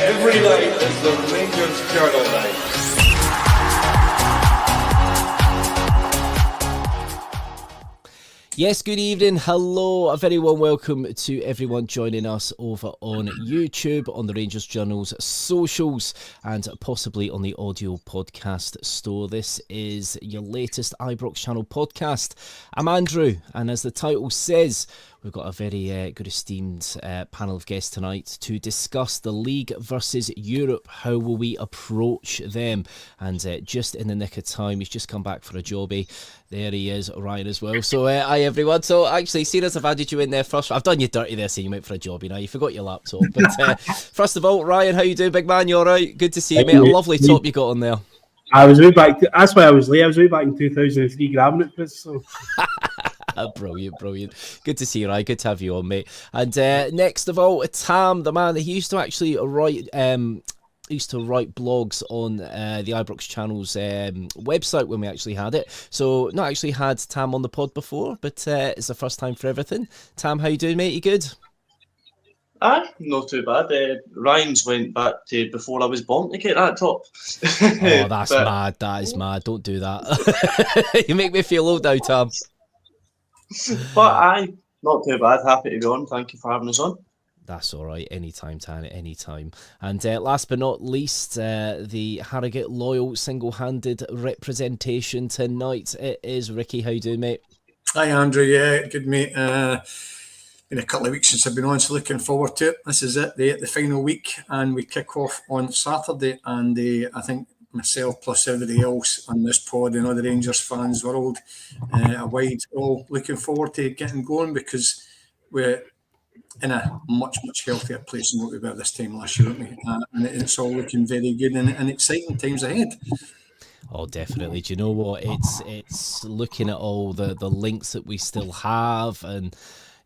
Every night is the Rangers Journal night. Yes, good evening. Hello, a very warm welcome to everyone joining us over on YouTube, on the Rangers Journal's socials, and possibly on the audio podcast store. This is your latest Ibrox Channel podcast. I'm Andrew, and as the title says, we've got a very good esteemed panel of guests tonight to discuss the league versus Europe. How will we approach them? And just in the nick of time, he's just come back for a jobby. There he is, Ryan as well. So hi everyone. So actually, seeing as I've added you in there first, I've done you dirty there saying you went for a jobby now. You forgot your laptop. But first of all, Ryan, how you doing, big man? You all right? Good to see you, mate. A lovely top you got on there. I was way back. That's why I was late. I was way back in 2003 grabbing it, Chris. So. Brilliant. Good to see you, Ryan. Good to have you on, mate. And next of all, Tam, the man. He used to actually write blogs on the Ibrox Channel's website when we actually had it. So not actually had Tam on the pod before, but it's the first time for everything. Tam, how you doing, mate? You good? Not too bad. Ryan's went back to before I was born to get that top. Oh, that's mad. That is mad. Don't do that. You make me feel old now, Tam. But not too bad. Happy to be on. Thank you for having us on. That's all right. Anytime, Tan, anytime. And last but not least, the Harrogate Loyal single-handed representation tonight. It is Ricky. How you doing, mate? Hi, Andrew. Yeah, good, mate. Been a couple of weeks since I've been on, so looking forward to it. This is it, the final week, and we kick off on Saturday. And I think myself plus everybody else on this pod and other Rangers fans world, all looking forward to getting going, because we're in a much healthier place than what we were this time last year, and it's all looking very good and exciting times ahead. Oh, definitely. Do you know what? It's looking at all the links that we still have, and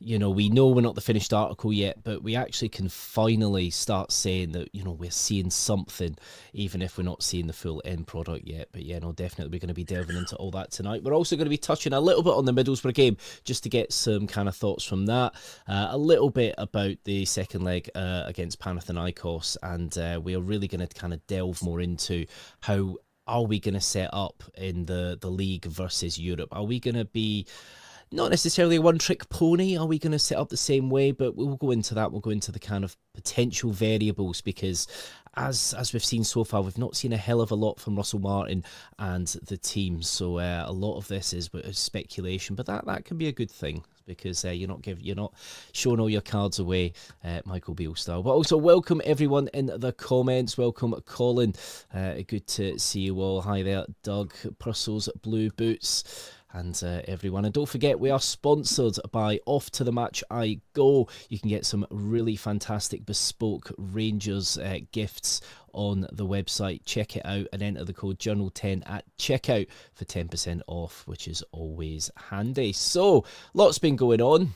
you know, we know we're not the finished article yet, but we actually can finally start saying that, you know, we're seeing something, even if we're not seeing the full end product yet. But yeah, no, definitely we're going to be delving into all that tonight. We're also going to be touching a little bit on the Middlesbrough game, just to get some kind of thoughts from that. A little bit about the second leg against Panathinaikos, and we are really going to kind of delve more into how are we going to set up in the league versus Europe. Are we going to be not necessarily a one-trick pony? Are we going to set up the same way? But we'll go into that. We'll go into the kind of potential variables, because as we've seen so far, we've not seen a hell of a lot from Russell Martin and the team. So a lot of this is speculation, but that can be a good thing, because you're not showing all your cards away, Michael Beale style. But also welcome everyone in the comments. Welcome Colin. Good to see you all. Hi there, Doug, Purcell's Blue Boots, and everyone. And don't forget, we are sponsored by Off to the Match I Go. You can get some really fantastic bespoke Rangers gifts on the website. Check it out and enter the code Journal10 at checkout for 10% off, which is always handy. So lots been going on,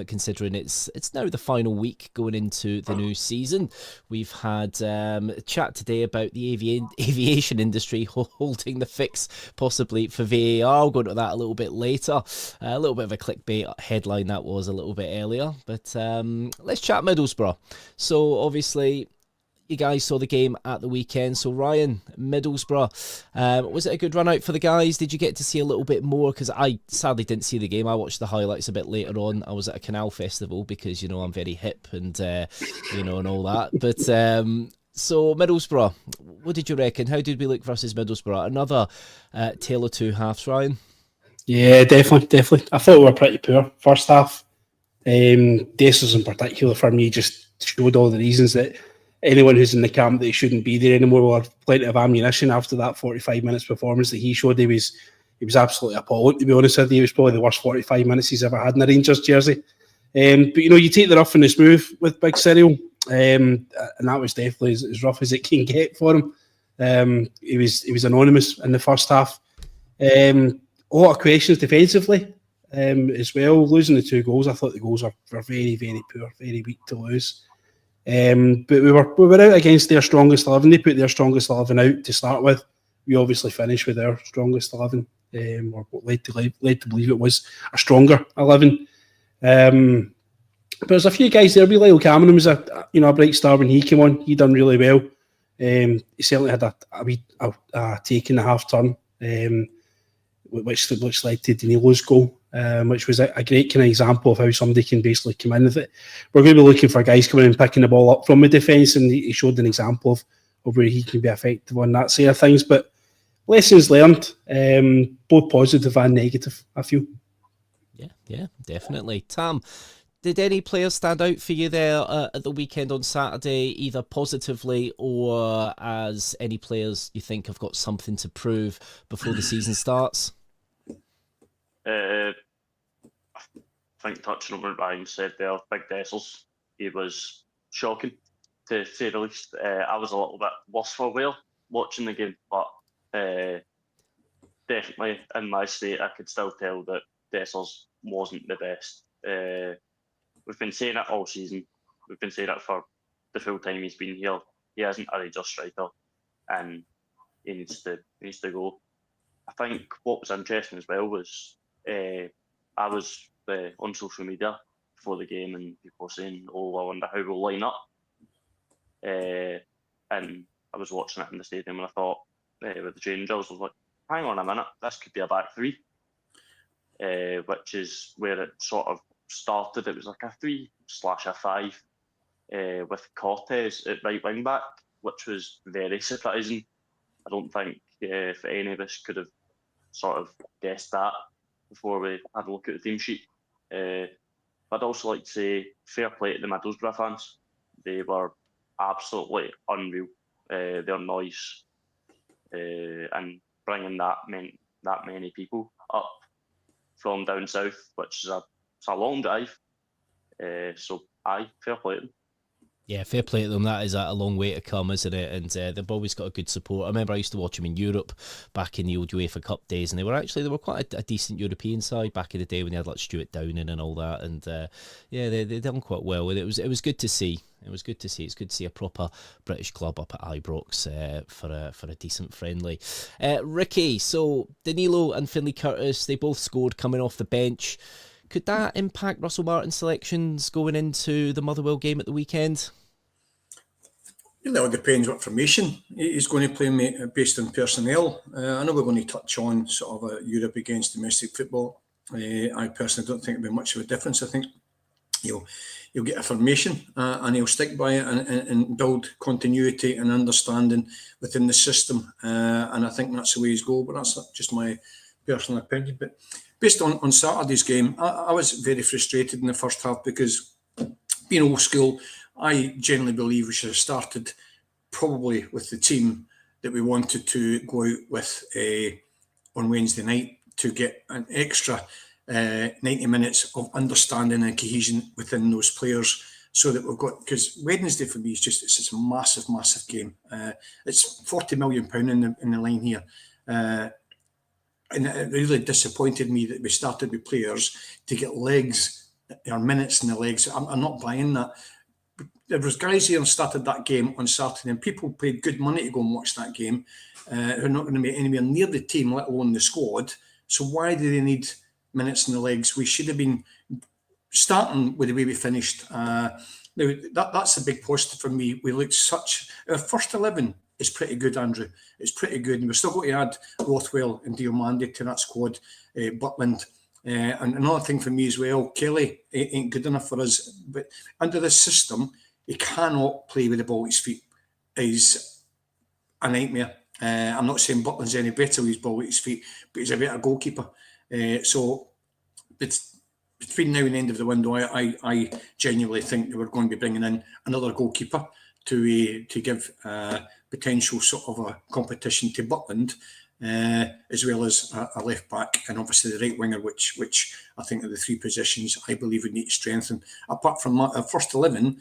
considering it's now the final week going into the new season. We've had a chat today about the aviation industry holding the fix possibly for VAR. I'll go into that a little bit later. A little bit of a clickbait headline that was a little bit earlier, but let's chat Middlesbrough. So obviously you guys saw the game at the weekend. So Ryan, Middlesbrough, was it a good run out for the guys? Did you get to see a little bit more? Because I sadly didn't see the game. I watched the highlights a bit later on. I was at a canal festival, because, you know, I'm very hip and, you know, and all that. But so Middlesbrough, what did you reckon? How did we look versus Middlesbrough? Another tale of two halves, Ryan? Yeah, definitely. I thought we were pretty poor first half. Dessers in particular, for me, just showed all the reasons that anyone who's in the camp that he shouldn't be there anymore will have plenty of ammunition after that 45 minutes performance that he showed. He was absolutely appalling, to be honest with you. He was probably the worst 45 minutes he's ever had in a Rangers jersey. But, you know, you take the rough and the smooth with Big Cyril, and that was definitely as rough as it can get for him. He was anonymous in the first half. A lot of questions defensively as well. Losing the 2 goals, I thought the goals were very, very poor, very weak to lose. But we were out against their strongest 11. They put their strongest 11 out to start with. We obviously finished with our strongest 11, or led to believe it was a stronger 11. But there's a few guys there. Lyle Cameron was a bright star when he came on. He done really well. He certainly had a take in the half turn, which led to Danilo's goal, which was a great kind of example of how somebody can basically come in with it. We're going to be looking for guys coming in and picking the ball up from the defence, and he showed an example of where he can be effective on that side of things. But lessons learned, both positive and negative, I feel. Yeah, definitely. Tam, did any players stand out for you there at the weekend on Saturday, either positively or as any players you think have got something to prove before the season starts? I think touching on what Ryan said there, Big Dessels, he was shocking to say the least. I was a little bit worse for wear watching the game, but definitely in my state I could still tell that Dessels wasn't the best. We've been saying it all season. We've been saying it for the full time he's been here. He isn't a Rangers striker, and he needs to go. I think what was interesting as well was I was on social media before the game, and people were saying, "Oh, I wonder how we'll line up." And I was watching it in the stadium, and I thought with the change, I was like, "Hang on a minute, this could be a back three," which is where it sort of started. It was like a 3/5 with Cortez at right wing back, which was very surprising. I don't think if any of us could have sort of guessed that before we had a look at the team sheet. I'd also like to say fair play to the Middlesbrough fans. They were absolutely unreal. Their noise and bringing that many people up from down south, which is a long drive. So fair play to them. Yeah, fair play to them. That is a long way to come, isn't it? And they've always got a good support. I remember I used to watch them in Europe back in the old UEFA Cup days, and they were quite a decent European side back in the day when they had like Stuart Downing and all that. And they done quite well. And it was good to see. It was good to see. It's good to see a proper British club up at Ibrox for a decent friendly. Ricky, so Danilo and Finlay Curtis, they both scored coming off the bench. Could that impact Russell Martin's selections going into the Motherwell game at the weekend? It all depends what formation he's going to play based on personnel. I know we're going to touch on sort of Europe against domestic football. I personally don't think it'll be much of a difference. I think he'll get a formation and he'll stick by it and build continuity and understanding within the system. And I think that's the way he's going. But that's just my personal opinion. But based on Saturday's game, I was very frustrated in the first half because being old school, I generally believe we should have started probably with the team that we wanted to go out with on Wednesday night to get an extra 90 minutes of understanding and cohesion within those players, so that we've got, because Wednesday for me is it's a massive, massive game. It's £40 million in the line here. And it really disappointed me that we started with players to get legs or minutes in the legs. I'm not buying that. There was guys here and started that game on Saturday, and people paid good money to go and watch that game who are not going to be anywhere near the team, let alone the squad. So why do they need minutes in the legs? We should have been starting with the way we finished. Now, that's a big positive for me. We looked our first 11 is pretty good, Andrew. It's pretty good. And we're still going to add Rothwell and Diomande to that squad, Butland. And another thing for me as well, Kelly ain't good enough for us. But under this system, he cannot play with the ball at his feet. He's a nightmare. I'm not saying Butland's any better with his ball at his feet, but he's a better goalkeeper. So it's between now and the end of the window, I genuinely think that we're going to be bringing in another goalkeeper to give potential sort of a competition to Butland, as well as a left back and obviously the right winger, which I think are the three positions I believe we need to strengthen. Apart from that, our first 11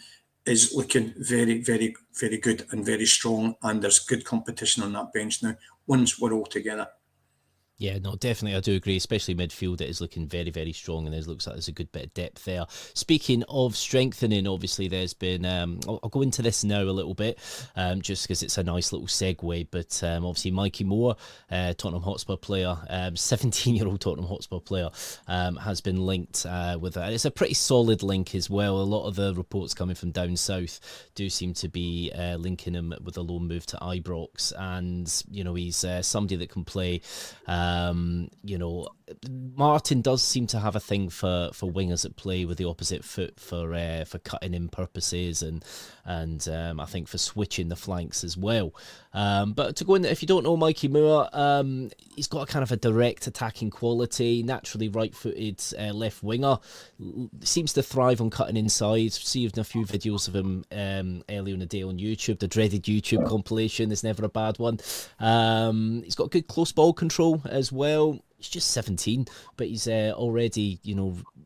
is looking very, very, very good and very strong, and there's good competition on that bench now once we're all together. Yeah, no, definitely, I do agree. Especially midfield, it is looking very, very strong, and it looks like there's a good bit of depth there. Speaking of strengthening, obviously, there's been. I'll go into this now a little bit, just because it's a nice little segue. But obviously, Mikey Moore, Tottenham Hotspur player, 17-year-old Tottenham Hotspur player, has been linked with that. It's a pretty solid link as well. A lot of the reports coming from down south do seem to be linking him with a loan move to Ibrox, and he's somebody that can play. Martin does seem to have a thing for wingers that play with the opposite foot for cutting in purposes and I think for switching the flanks as well. But to go in, if you don't know Mikey Moore, he's got a kind of a direct attacking quality, naturally right-footed left winger. Seems to thrive on cutting inside. Seen a few videos of him earlier in the day on YouTube. The dreaded YouTube compilation is never a bad one. He's got good close ball control as well. He's just 17, but he's already,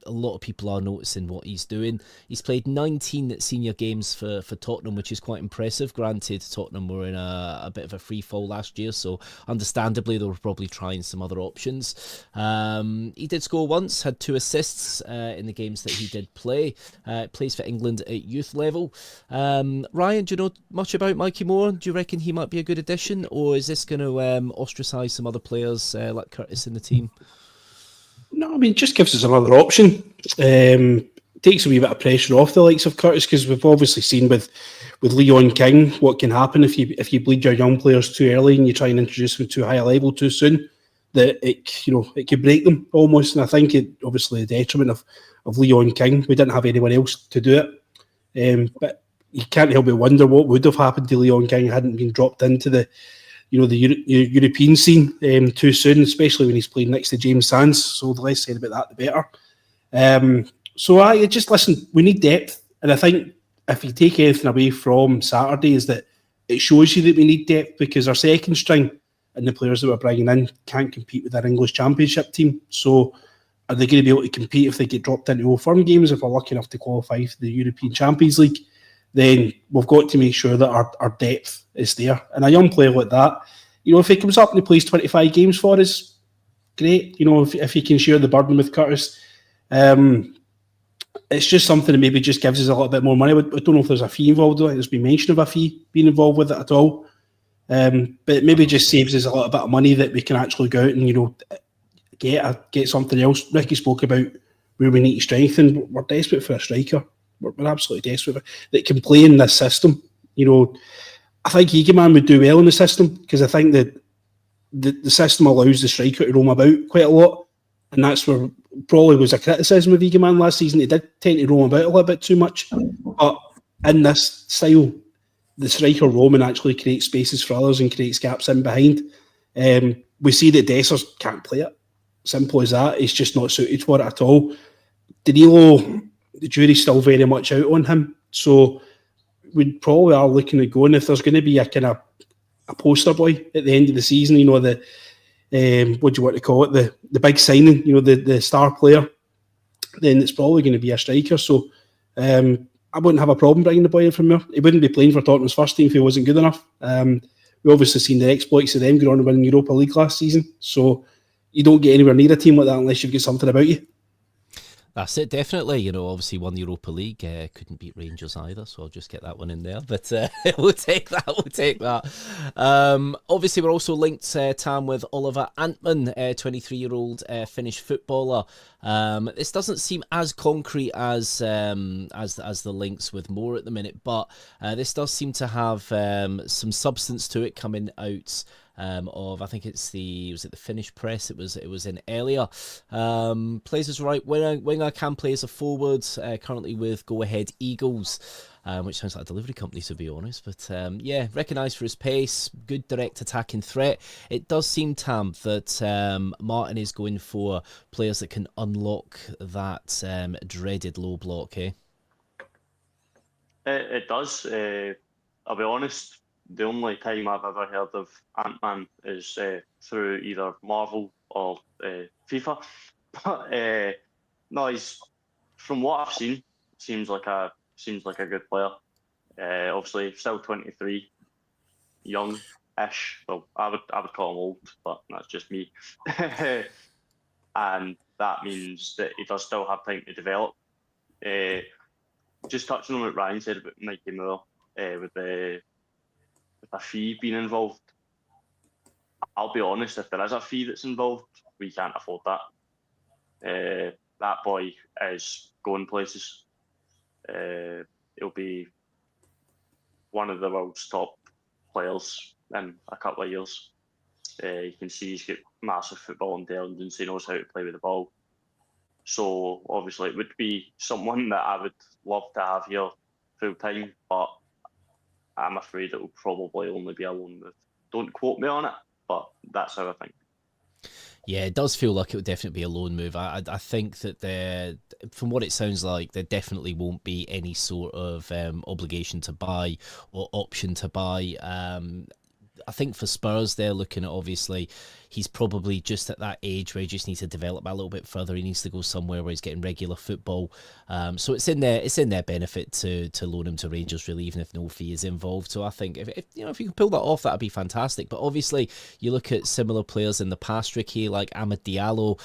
a lot of people are noticing what he's doing. He's played 19 senior games for Tottenham, which is quite impressive. Granted, Tottenham were in a bit of a free fall last year, so understandably they were probably trying some other options. He did score once, had 2 assists in the games that he did play. Plays for England at youth level. Ryan, do you know much about Mikey Moore? Do you reckon he might be a good addition, or is this going to ostracise some other players like Curtis in the team? No, I mean, it just gives us another option. Takes a wee bit of pressure off the likes of Curtis, because we've obviously seen with Leon King what can happen if you bleed your young players too early and you try and introduce them to a high level too soon. That it could break them almost. And I think it obviously the detriment of Leon King. We didn't have anyone else to do it. But you can't help but wonder what would have happened to Leon King hadn't been dropped into the European scene too soon, especially when he's playing next to James Sands. So the less said about that, the better. So I just listen. We need depth, and I think if you take anything away from Saturday, is that it shows you that we need depth, because our second string and the players that we're bringing in can't compete with our English Championship team. So are they going to be able to compete if they get dropped into Old Firm games? If we're lucky enough to qualify for the European Champions League, then we've got to make sure that our depth is there. And a young player like that, if he comes up and he plays 25 games for us, great. If he can share the burden with Curtis, it's just something that maybe just gives us a little bit more money. I don't know if there's a fee involved. I think there's been mention of a fee being involved with it at all. But it maybe just saves us a little bit of money that we can actually go out and get something else. Ricky spoke about where we need to strengthen. We're desperate for a striker. We're absolutely desperate that can play in this system. I think Egeman would do well in the system, because I think that the system allows the striker to roam about quite a lot, and that's where probably was a criticism of Egeman last season. He did tend to roam about a little bit too much, but in this style, the striker roaming actually creates spaces for others and creates gaps in behind. We see that Dessers can't play it. Simple as that. He's just not suited for it at all. Danilo, the jury's still very much out on him. So we probably are looking at going, if there's going to be a kind of a poster boy at the end of the season, what do you want to call it, the big signing, the star player, then it's probably going to be a striker. So I wouldn't have a problem bringing the boy in from there. He wouldn't be playing for Tottenham's first team if he wasn't good enough. We obviously seen the exploits of them going on and winning Europa League last season. So you don't get anywhere near a team like that unless you've got something about you. That's it, definitely. Obviously won the Europa League. Couldn't beat Rangers either, so I'll just get that one in there. But we'll take that. Obviously, we're also linked, Tam, with Oliver Antman, 23-year-old Finnish footballer. This doesn't seem as concrete as the links with Moore at the minute, but this does seem to have some substance to it coming out. I think was it the Finnish press? It was in earlier. Plays as right winger, can play as a forward. Currently with Go Ahead Eagles, which sounds like a delivery company to be honest. But recognised for his pace, good direct attacking threat. It does seem, Tam, that Martin is going for players that can unlock that dreaded low block. It does. I'll be honest. The only time I've ever heard of Ant-Man is through either Marvel or FIFA. But no, he's, from what I've seen, seems like a good player. Obviously, still 23, young. ish. Well, I would call him old, but that's just me. And that means that he does still have time to develop. Just touching on what Ryan said about Mikey Moore, with a fee being involved. I'll be honest, if there is a fee that's involved, we can't afford that. That boy is going places. He'll be one of the world's top players in a couple of years. You can see he's got massive football intelligence. He knows how to play with the ball. So obviously it would be someone that I would love to have here full time, but I'm afraid it will probably only be a loan move. Don't quote me on it, but that's how I think. Yeah, it does feel like it would definitely be a loan move. I think that from what it sounds like, there definitely won't be any sort of obligation to buy or option to buy. I think for Spurs, they're looking at, obviously, he's probably just at that age where he just needs to develop a little bit further. He needs to go somewhere where he's getting regular football. So it's in their benefit to loan him to Rangers, really, even if no fee is involved. So I think if you can pull that off, that'd be fantastic. But obviously, you look at similar players in the past, Ricky, like Amad Diallo,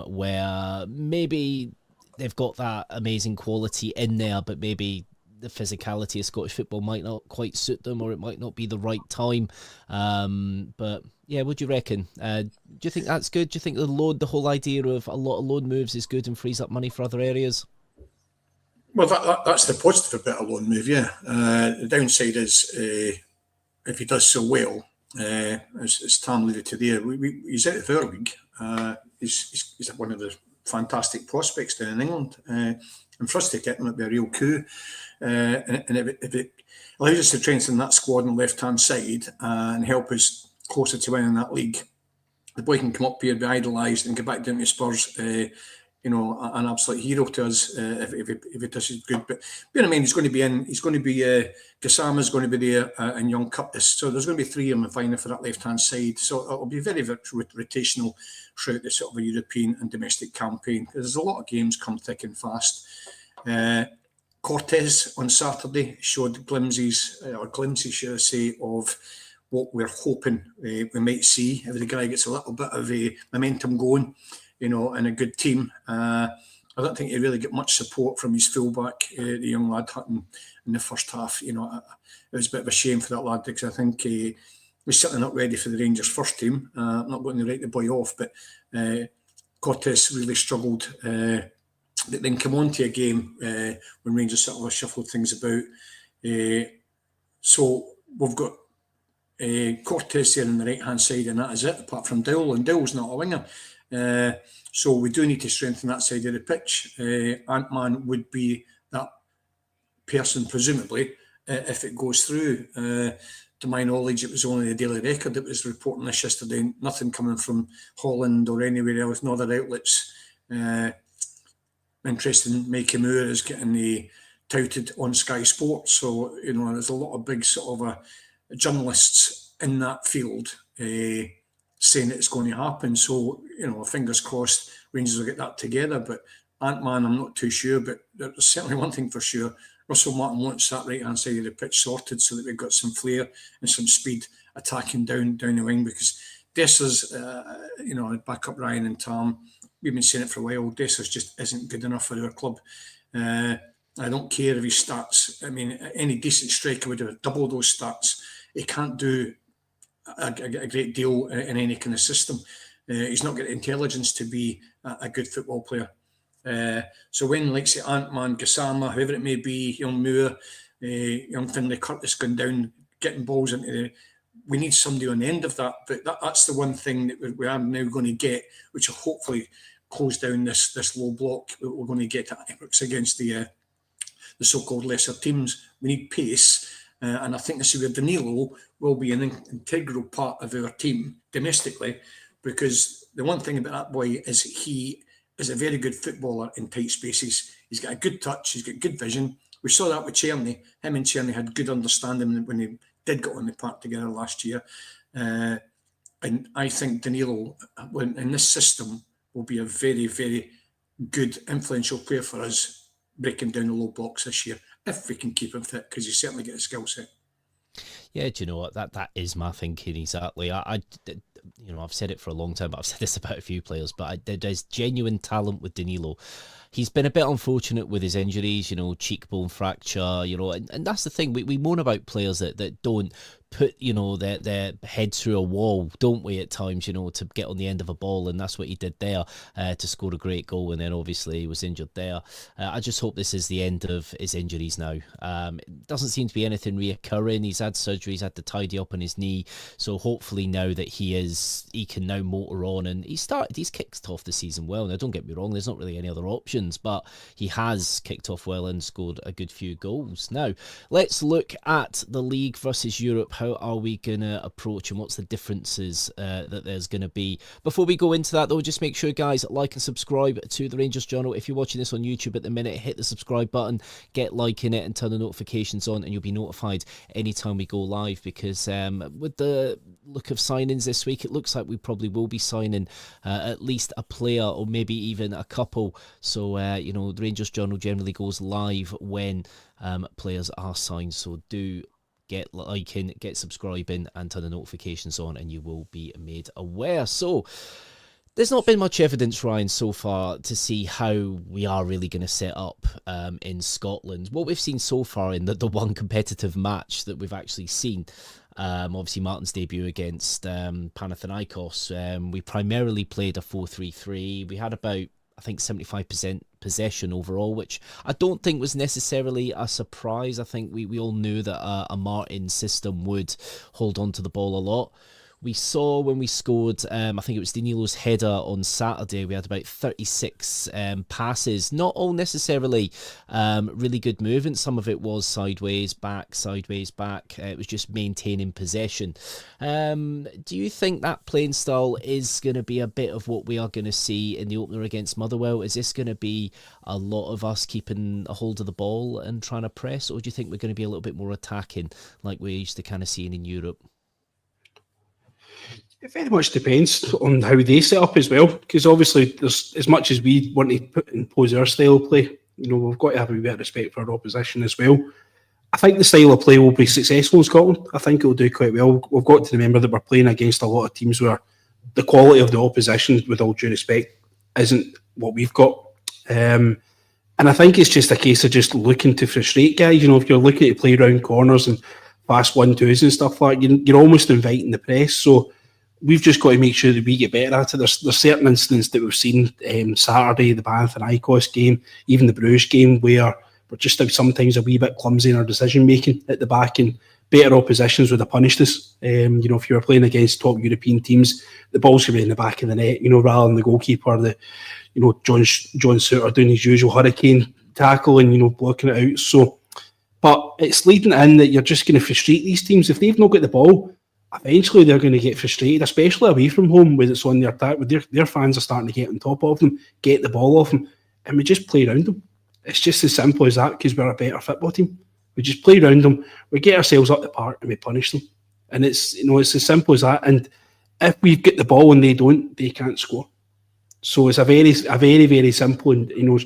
where maybe they've got that amazing quality in there, but maybe the physicality of Scottish football might not quite suit them, or it might not be the right time. But yeah, what do you reckon? Do you think that's good? Do you think the whole idea of a lot of loan moves is good and frees up money for other areas? Well, that's the positive about a loan move, yeah. The downside is if he does so well, as Tam alluded to there, he's out of our league. He's one of the fantastic prospects down in England. And for us to get him, it'd be a real coup. And if it allows us to strengthen that squad on the left-hand side and help us closer to winning that league, the boy can come up here, be idolised, and get back down to Spurs. An absolute hero to us if it does good. But bear in mind, he's going to be Gassama's going to be there, and young Curtis. So there's going to be three of them vying for that left-hand side. So it'll be very, very rotational throughout the sort of a European and domestic campaign. There's a lot of games come thick and fast. Cortez on Saturday showed glimpses, should I say, of what we're hoping we might see. If the guy gets a little bit of a momentum going, and a good team. I don't think he really got much support from his fullback, the young lad Hutton, in the first half. It was a bit of a shame for that lad, because I think he was certainly not ready for the Rangers first team. I'm not going to write the boy off, but Cortez really struggled. Then come on to a game when Rangers sort of shuffled things about. So we've got Cortez there on the right-hand side, and that is it, apart from Dowell, and Dowell's not a winger. So we do need to strengthen that side of the pitch. Ant-Man would be that person, presumably, if it goes through. To my knowledge, it was only the Daily Record that was reporting this yesterday. Nothing coming from Holland or anywhere else, no other outlets. Interesting, Mikey Moore is getting touted on Sky Sports. So, there's a lot of big sort of journalists in that field saying it's going to happen. So, fingers crossed, Rangers will get that together. But Ant-Man, I'm not too sure. But there's certainly one thing for sure. Russell Martin wants that right-hand side of the pitch sorted so that we've got some flair and some speed attacking down the wing. Because Dessers, back up Ryan and Tam, we've been saying it for a while, Dessers just isn't good enough for our club. I don't care if he stats. I mean, any decent striker would have double those stats. He can't do a great deal in any kind of system. He's not got the intelligence to be a good football player. So when, like, say, Ant-Man, Gassama, whoever it may be, young Moore, young Finlay Curtis going down, getting balls into we need somebody on the end of that. But that's the one thing that we are now going to get, which will hopefully close down this low block that we're going to get at Ibrox against the so-called lesser teams. We need pace. And I think this is where Danilo will be an integral part of our team domestically, because the one thing about that boy is he is a very good footballer in tight spaces. He's got a good touch. He's got good vision. We saw that with Czerny. Him and Czerny had good understanding when they did get on the park together last year. And I think Danilo, in this system, will be a very, very good, influential player for us, breaking down the low blocks this year, if we can keep him fit, because he's certainly got a skill set. Yeah, do you know what? That is my thinking exactly. I've said it for a long time, but I've said this about a few players. But there's genuine talent with Danilo. He's been a bit unfortunate with his injuries, cheekbone fracture, and that's the thing. We moan about players that don't put, their head through a wall, don't we, at times, to get on the end of a ball, and that's what he did there to score a great goal, and then obviously he was injured there. I just hope this is the end of his injuries now. It doesn't seem to be anything reoccurring. He's had surgery, he's had to tidy up on his knee, so hopefully now that he can now motor on, and he's kicked off the season well. Now, don't get me wrong, there's not really any other options, but he has kicked off well and scored a good few goals. Now, let's look at the league versus Europe. How are we going to approach and what's the differences that there's going to be? Before we go into that, though, just make sure, guys, like and subscribe to the Rangers Journal. If you're watching this on YouTube at the minute, hit the subscribe button, get liking it and turn the notifications on, and you'll be notified anytime we go live, because with the look of signings this week, it looks like we probably will be signing at least a player or maybe even a couple. So, the Rangers Journal generally goes live when players are signed. So do get liking, get subscribing, and turn the notifications on, and you will be made aware. So there's not been much evidence, Ryan, so far to see how we are really going to set up in Scotland. What we've seen so far in the one competitive match that we've actually seen, obviously Martin's debut against Panathinaikos, we primarily played a 4-3-3. We had about, I think, 75% possession overall, which I don't think was necessarily a surprise. I think we all knew that a Martin system would hold on to the ball a lot. We saw when we scored, I think it was Danilo's header on Saturday, we had about 36 passes. Not all necessarily really good movement. Some of it was sideways, back. It was just maintaining possession. Do you think that playing style is going to be a bit of what we are going to see in the opener against Motherwell? Is this going to be a lot of us keeping a hold of the ball and trying to press, or do you think we're going to be a little bit more attacking like we're used to kind of seeing in Europe? It very much depends on how they set up as well, because obviously there's, as much as we want to impose our style of play, we've got to have a bit of respect for our opposition as well. I think the style of play will be successful in Scotland. I think it will do quite well. We've got to remember that we're playing against a lot of teams where the quality of the opposition, with all due respect, isn't what we've got. And I think it's just a case of just looking to frustrate guys. If you're looking to play round corners and fast 1-2s and stuff like that, you're almost inviting the press. So we've just got to make sure that we get better at it. There's certain incidents that we've seen Saturday, the Panathinaikos game, even the Bruges game, where we're just sometimes a wee bit clumsy in our decision making at the back, and better oppositions would have punished us. If you were playing against top European teams, the ball's going to be in the back of the net, rather than the goalkeeper, John Suter doing his usual hurricane tackle and blocking it out. So, but it's leading in that you're just going to frustrate these teams. If they've not got the ball, eventually they're going to get frustrated, especially away from home, when it's on their attack, with their fans are starting to get on top of them, get the ball off them, and we just play around them. It's just as simple as that, because we're a better football team. We just play around them, we get ourselves up the park, and we punish them. And it's it's as simple as that. And if we get the ball and they don't, they can't score. So it's a very, very simple and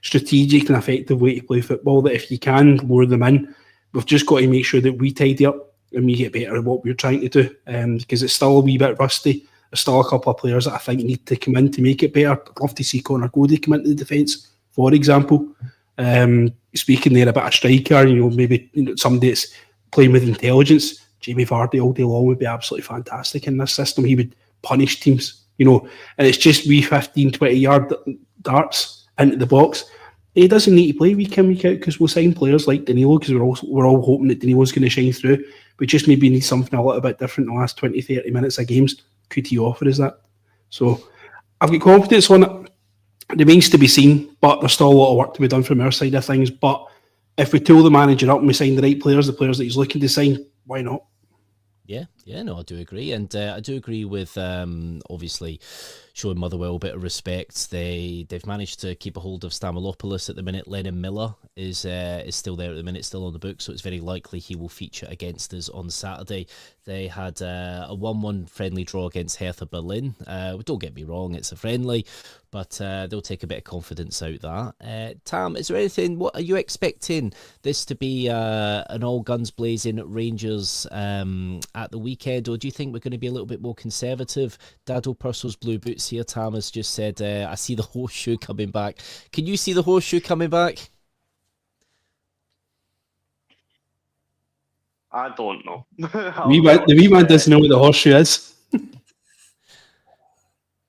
strategic and effective way to play football, that if you can lure them in, we've just got to make sure that we tidy up and we get better at what we're trying to do, because it's still a wee bit rusty. There's still a couple of players that I think need to come in to make it better. I'd love to see Connor Cody come into the defence, for example. Speaking there about a striker, maybe somebody that's playing with intelligence. Jamie Vardy all day long would be absolutely fantastic in this system. He would punish teams, and it's just wee 15, 20 yard darts into the box. He doesn't need to play week in, week out, because we'll sign players like Danilo, because we're all hoping that Danilo's going to shine through. We just maybe need something a little bit different in the last 20, 30 minutes of games. Could he offer us that? So I've got confidence on it. It remains to be seen, but there's still a lot of work to be done from our side of things. But if we tool the manager up and we sign the right players, the players that he's looking to sign, why not? Yeah, Yeah, no, I do agree, and I do agree with obviously showing Motherwell a bit of respect. They've managed to keep a hold of Stamilopoulos at the minute. Lennon Miller is still there at the minute, still on the book, so it's very likely he will feature against us on Saturday. They had a 1-1 friendly draw against Hertha Berlin. Don't get me wrong, it's a friendly, but they'll take a bit of confidence out that. Tam, is there anything? What are you expecting this to be? An all guns blazing at Rangers at the weekend, or do you think we're going to be a little bit more conservative? Dado Purcell's blue boots here, Tam, has just said, I see the horseshoe coming back. Can you see the horseshoe coming back? I don't know. The wee man doesn't know what the horseshoe is.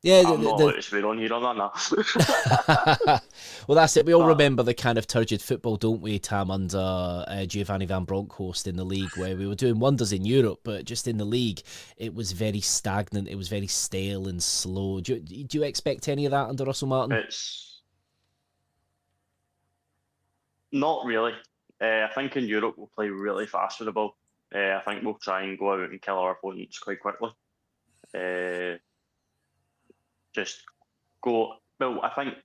Yeah, I'm not allowed to swear on here on that. Well, that's it. We all remember the kind of turgid football, don't we, Tam, under Giovanni Van Bronckhorst in the league, where we were doing wonders in Europe, but just in the league, it was very stagnant. It was very stale and slow. Do you expect any of that under Russell Martin? It's not really. I think in Europe we'll play really fast with the ball. I think we'll try and go out and kill our opponents quite quickly. Just go. Well, I think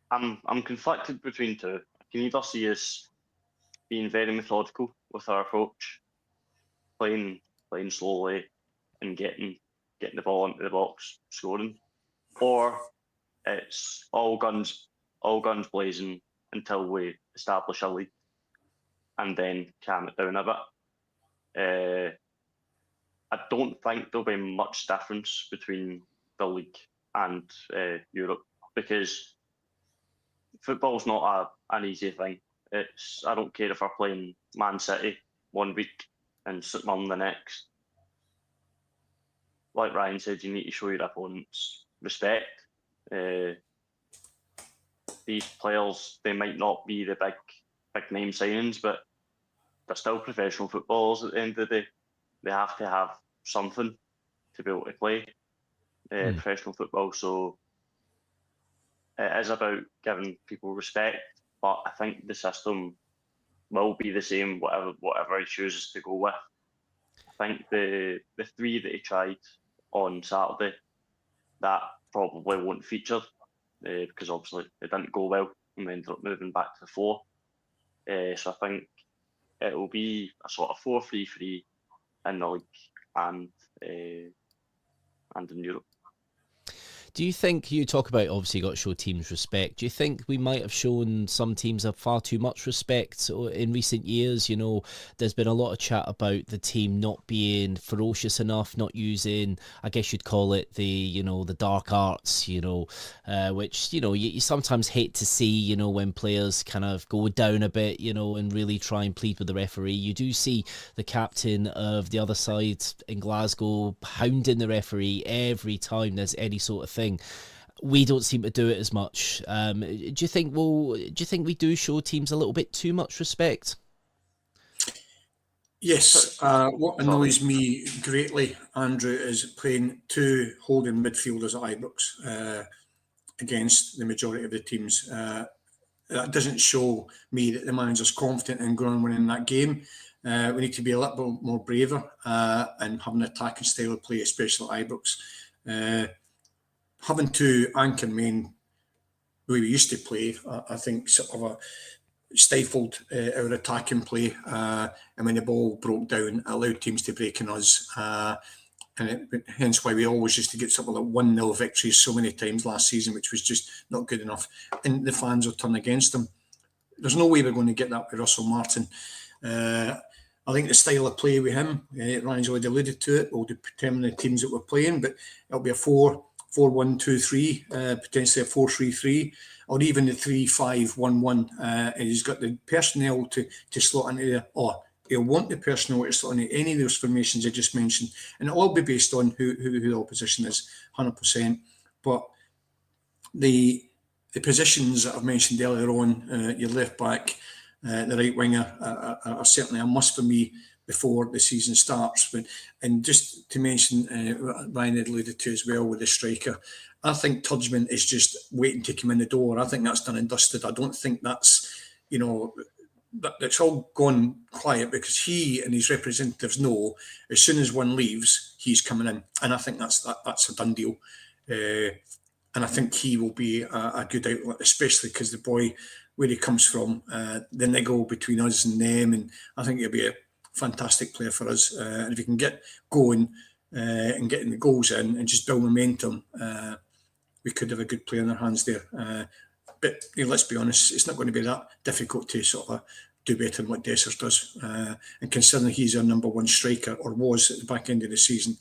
I'm conflicted between two. I can either see us being very methodical with our approach, playing slowly and getting the ball into the box, scoring, or it's all guns blazing until we establish a lead and then calm it down a bit. I don't think there'll be much difference between the league and Europe, because football's not an easy thing. I don't care if we're playing Man City one week and St Mirren the next. Like Ryan said, you need to show your opponents respect. These players, they might not be the big name signings, but they're still professional footballers at the end of the day. They have to have something to be able to play professional football. So it is about giving people respect, but I think the system will be the same whatever he chooses to go with. I think the three that he tried on Saturday, that probably won't feature because obviously it didn't go well and we ended up moving back to 4. So I think it will be a sort of 4-3-3 in the league and in Europe. Do you think, you talk about obviously you got to show teams respect, do you think we might have shown some teams far too much respect in recent years? You know, there's been a lot of chat about the team not being ferocious enough, not using, I guess you'd call it the dark arts, which, you sometimes hate to see, when players kind of go down a bit, and really try and plead with the referee. You do see the captain of the other side in Glasgow hounding the referee every time there's any sort of thing. We don't seem to do it as much. Do you think we do show teams a little bit too much respect? Yes. What annoys me greatly, Andrew, is playing 2 holding midfielders at Ibrox against the majority of the teams. That doesn't show me that the manager's confident in going and winning that game. We need to be a little bit more braver and have an attacking style of play, especially at Ibrox. Having 2 anchor men, the way we used to play, I think sort of stifled our attacking play. And when the ball broke down, it allowed teams to break on us. Hence why we always used to get something like 1-0 victories so many times last season, which was just not good enough. And the fans will turn against them. There's no way we're going to get that with Russell Martin. I think the style of play with him, Ryan's already alluded to it, will determine the teams that we're playing, but it'll be a 4-1-2-3, potentially a 4-3-3, or even the 3-5-1-1. And he's got the personnel to slot into there, or he'll want the personnel to slot into any of those formations I just mentioned. And it'll all be based on who the opposition is, 100%. But the positions that I've mentioned earlier on, your left back, the right winger, are certainly a must for me before the season starts. And just to mention, Ryan had alluded to as well with the striker, I think Tudjman is just waiting to come in the door. I think that's done and dusted. I don't think that's, that's all gone quiet because he and his representatives know as soon as one leaves, he's coming in, and I think that's a done deal. And I think he will be a good outlet, especially because the boy, where he comes from, the niggle between us and them, and I think he'll be a fantastic player for us. And if he can get going and getting the goals in and just build momentum, we could have a good player in our hands there. But let's be honest, it's not going to be that difficult to sort of do better than what Dessers does. And considering he's our number one striker, or was at the back end of the season,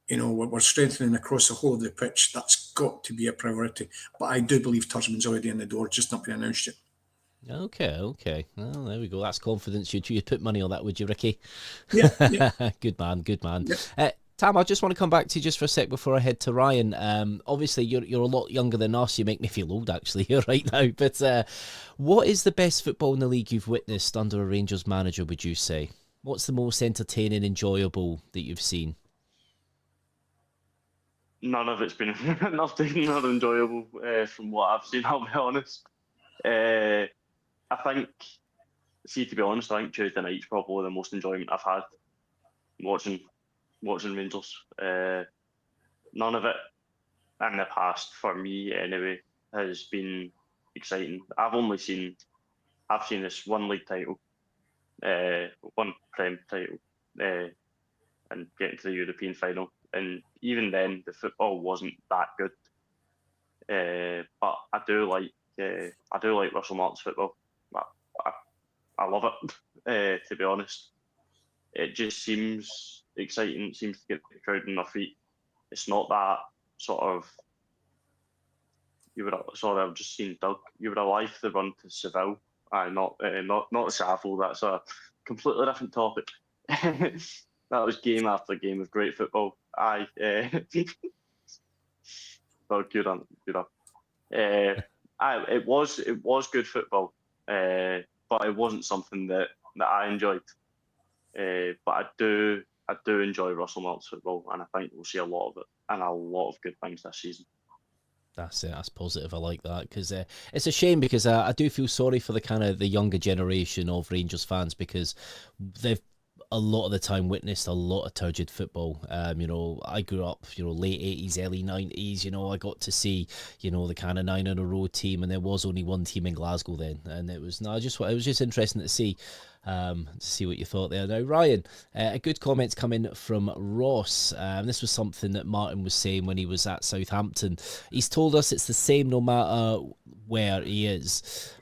we're strengthening across the whole of the pitch. That's got to be a priority. But I do believe Tursman's already in the door, just not been announced yet. Okay. Well, there we go. That's confidence. You'd put money on that, would you, Ricky? Yeah. Good man. Yeah. Tam, I just want to come back to you just for a sec before I head to Ryan. Obviously, you're a lot younger than us. You make me feel old, actually, right now. But what is the best football in the league you've witnessed under a Rangers manager, would you say? What's the most entertaining, enjoyable that you've seen? None of it's been nothing not enjoyable from what I've seen, I'll be honest. I think, to be honest, I think Tuesday night's probably the most enjoyment I've had watching Rangers. None of it in the past, for me anyway, has been exciting. I've seen this one league title, one Prem title, and getting to the European final. And even then, the football wasn't that good. But I do like Russell Martin's football. I love it, to be honest. It just seems exciting. It seems to get the crowd on their feet. It's not that sort of. I've just seen Doug. You would have liked the run to Seville. Not Savile. That's a completely different topic. That was game after game of great football. Well, good on. It was good football, but it wasn't something that I enjoyed. But I do enjoy Russell Martin's football, and I think we'll see a lot of it and a lot of good things this season. That's it. That's positive. I like that because it's a shame because I do feel sorry for the younger generation of Rangers fans because they've a lot of the time witnessed a lot of turgid football. I grew up, late 80s, early 90s. I got to see, the kind of 9 in a row team, and there was only one team in Glasgow then, and it was just interesting to see what you thought there. Now, Ryan, a good comment's come in from Ross. This was something that Martin was saying when he was at Southampton. He's told us it's the same no matter where he is,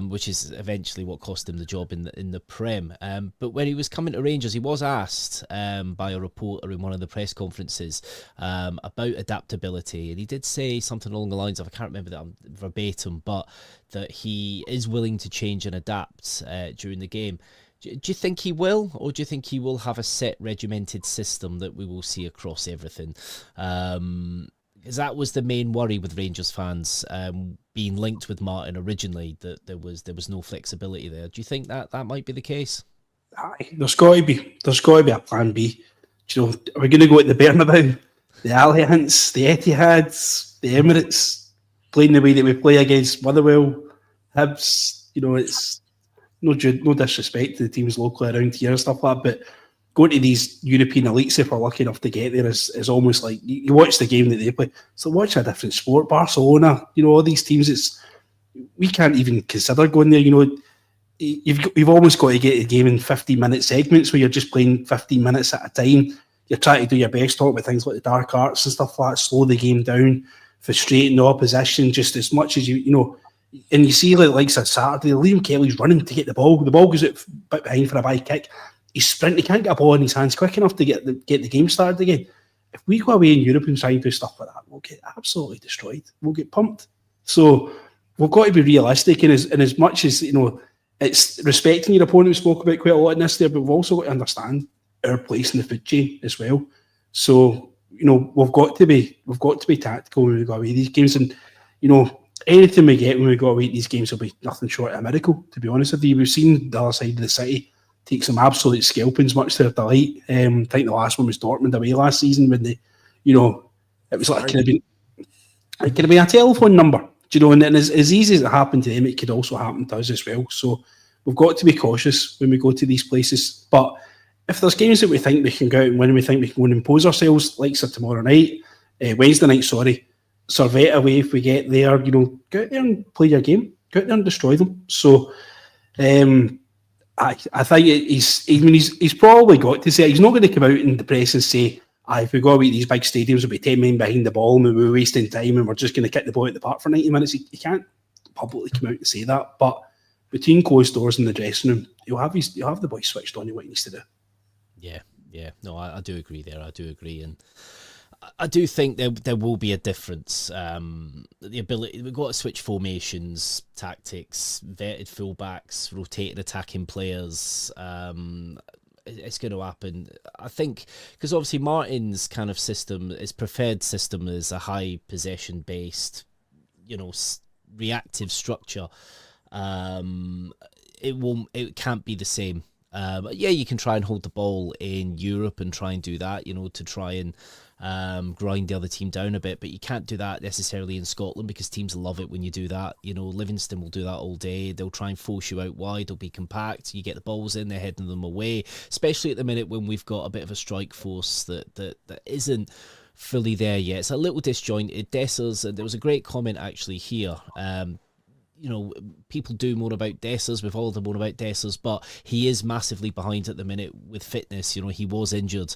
which is eventually what cost him the job in the Prem. But when he was coming to Rangers, he was asked by a reporter in one of the press conferences about adaptability, and he did say something along the lines of, I can't remember that verbatim, but that he is willing to change and adapt during the game. Do you think he will, or do you think he will have a set regimented system that we will see across everything? Because that was the main worry with Rangers fans being linked with Martin originally, that there was no flexibility there. Do you think that might be the case? Aye, there's got to be a plan B. Are we going to go at the Bernabeu, the Allianz, the Etihads, the Emirates, playing the way that we play against Motherwell, Hibs? It's no disrespect to the teams locally around here and stuff like that, but going to these European elites, if we're lucky enough to get there, is almost like you watch the game that they play. So watch a different sport. Barcelona, all these teams. We can't even consider going there. You've almost got to get the game in 15-minute segments where you're just playing 15 minutes at a time. You're trying to do your best, talk about things like the dark arts and stuff like that, slow the game down, frustrating the opposition just as much as you. And you see like Saturday, Liam Kelly's running to get the ball. The ball goes out bit behind for a by kick. He's sprinting. He can't get a ball in his hands quick enough to get the game started again. If we go away in Europe and try and do stuff like that, we'll get absolutely destroyed. We'll get pumped. So we've got to be realistic. And as much as it's respecting your opponent. We spoke about quite a lot in this there, but we've also got to understand our place in the food chain as well. So we've got to be tactical when we go away these games, and anything we get when we go away these games will be nothing short of a miracle. To be honest with you, we've seen the other side of the city take some absolute scalpings, much to their delight. I think the last one was Dortmund away last season when they, it was like it could have been a telephone number, and as easy as it happened to them, it could also happen to us as well. So we've got to be cautious when we go to these places. But if there's games that we think we can go out and win, we think we can go and impose ourselves, like tomorrow night, Wednesday night, Servette away, if we get there, go out there and play your game, go out there and destroy them. So I think he's probably got to say, he's not going to come out in the press and say, if we go away to these big stadiums, we'll be 10 men behind the ball and we're wasting time and we're just going to kick the ball at the park for 90 minutes. He can't publicly come out and say that, but between closed doors in the dressing room, you'll have the boys switched on to what he needs to do. Yeah. No, I do agree there. I do agree, and I do think there will be a difference. The ability, we've got to switch formations, tactics, vetted fullbacks, rotated attacking players. It's going to happen, I think, because obviously Martin's kind of system, his preferred system is a high possession based, reactive structure. It can't be the same. You can try and hold the ball in Europe and try and do that, to try and grind the other team down a bit, but you can't do that necessarily in Scotland because teams love it when you do that. Livingston will do that all day. They'll try and force you out wide. They'll be compact. You get the balls in, they're heading them away, especially at the minute when we've got a bit of a strike force that isn't fully there yet. It's a little disjointed. Dessers, there was a great comment actually here. People do more about Dessers. We've all done more about Dessers, but he is massively behind at the minute with fitness. He was injured.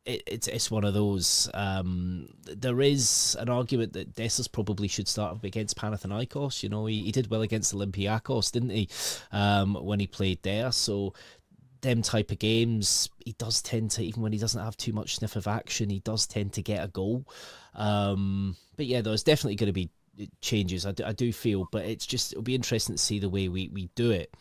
It's one of those. There is an argument that Dessers probably should start up against Panathinaikos. He did well against Olympiacos, didn't he? When he played there. So them type of games, he does tend to, even when he doesn't have too much sniff of action, he does tend to get a goal. But yeah, there's definitely going to be changes. I do feel, but it'll be interesting to see the way we do it.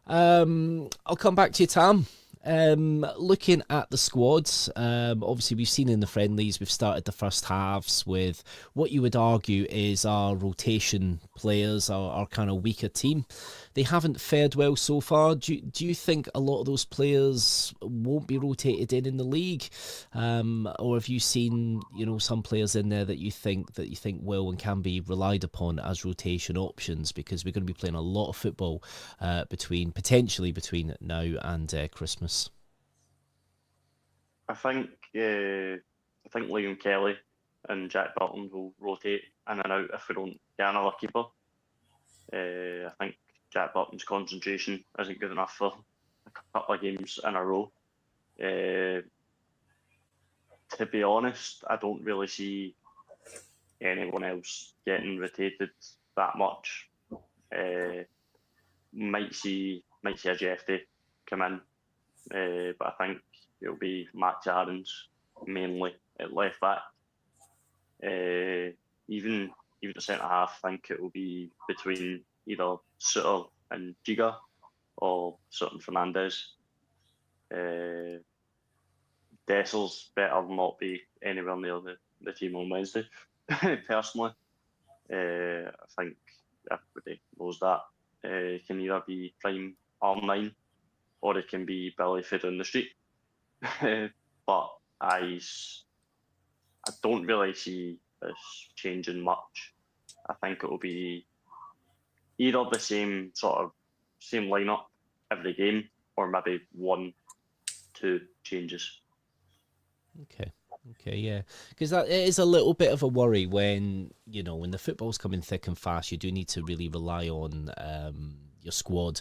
I'll come back to you, Tam. Looking at the squads, obviously we've seen in the friendlies, we've started the first halves with what you would argue is our rotation players, our kind of weaker team. They haven't fared well so far. Do you think a lot of those players won't be rotated in the league, or have you seen some players in there that you think will and can be relied upon as rotation options? Because we're going to be playing a lot of football potentially between now and Christmas. I think Liam Kelly and Jack Burton will rotate in and out if we don't get another keeper. I think Jack Burton's concentration isn't good enough for a couple of games in a row. To be honest, I don't really see anyone else getting rotated that much. Might see a Jeffy come in, but I think it'll be Max Aarons mainly at left back. Even the centre half, I think it will be between either Suter and Giga or Suter and Fernandez. Dessers better not be anywhere near the team on Wednesday, personally. I think everybody knows that. It can either be prime R9 or it can be Billy Fid on the street. But I don't really see this changing much. I think it will be either the same lineup every game, or maybe 1-2 changes. Okay, yeah, because that is a little bit of a worry when the football's coming thick and fast. You do need to really rely on your squad.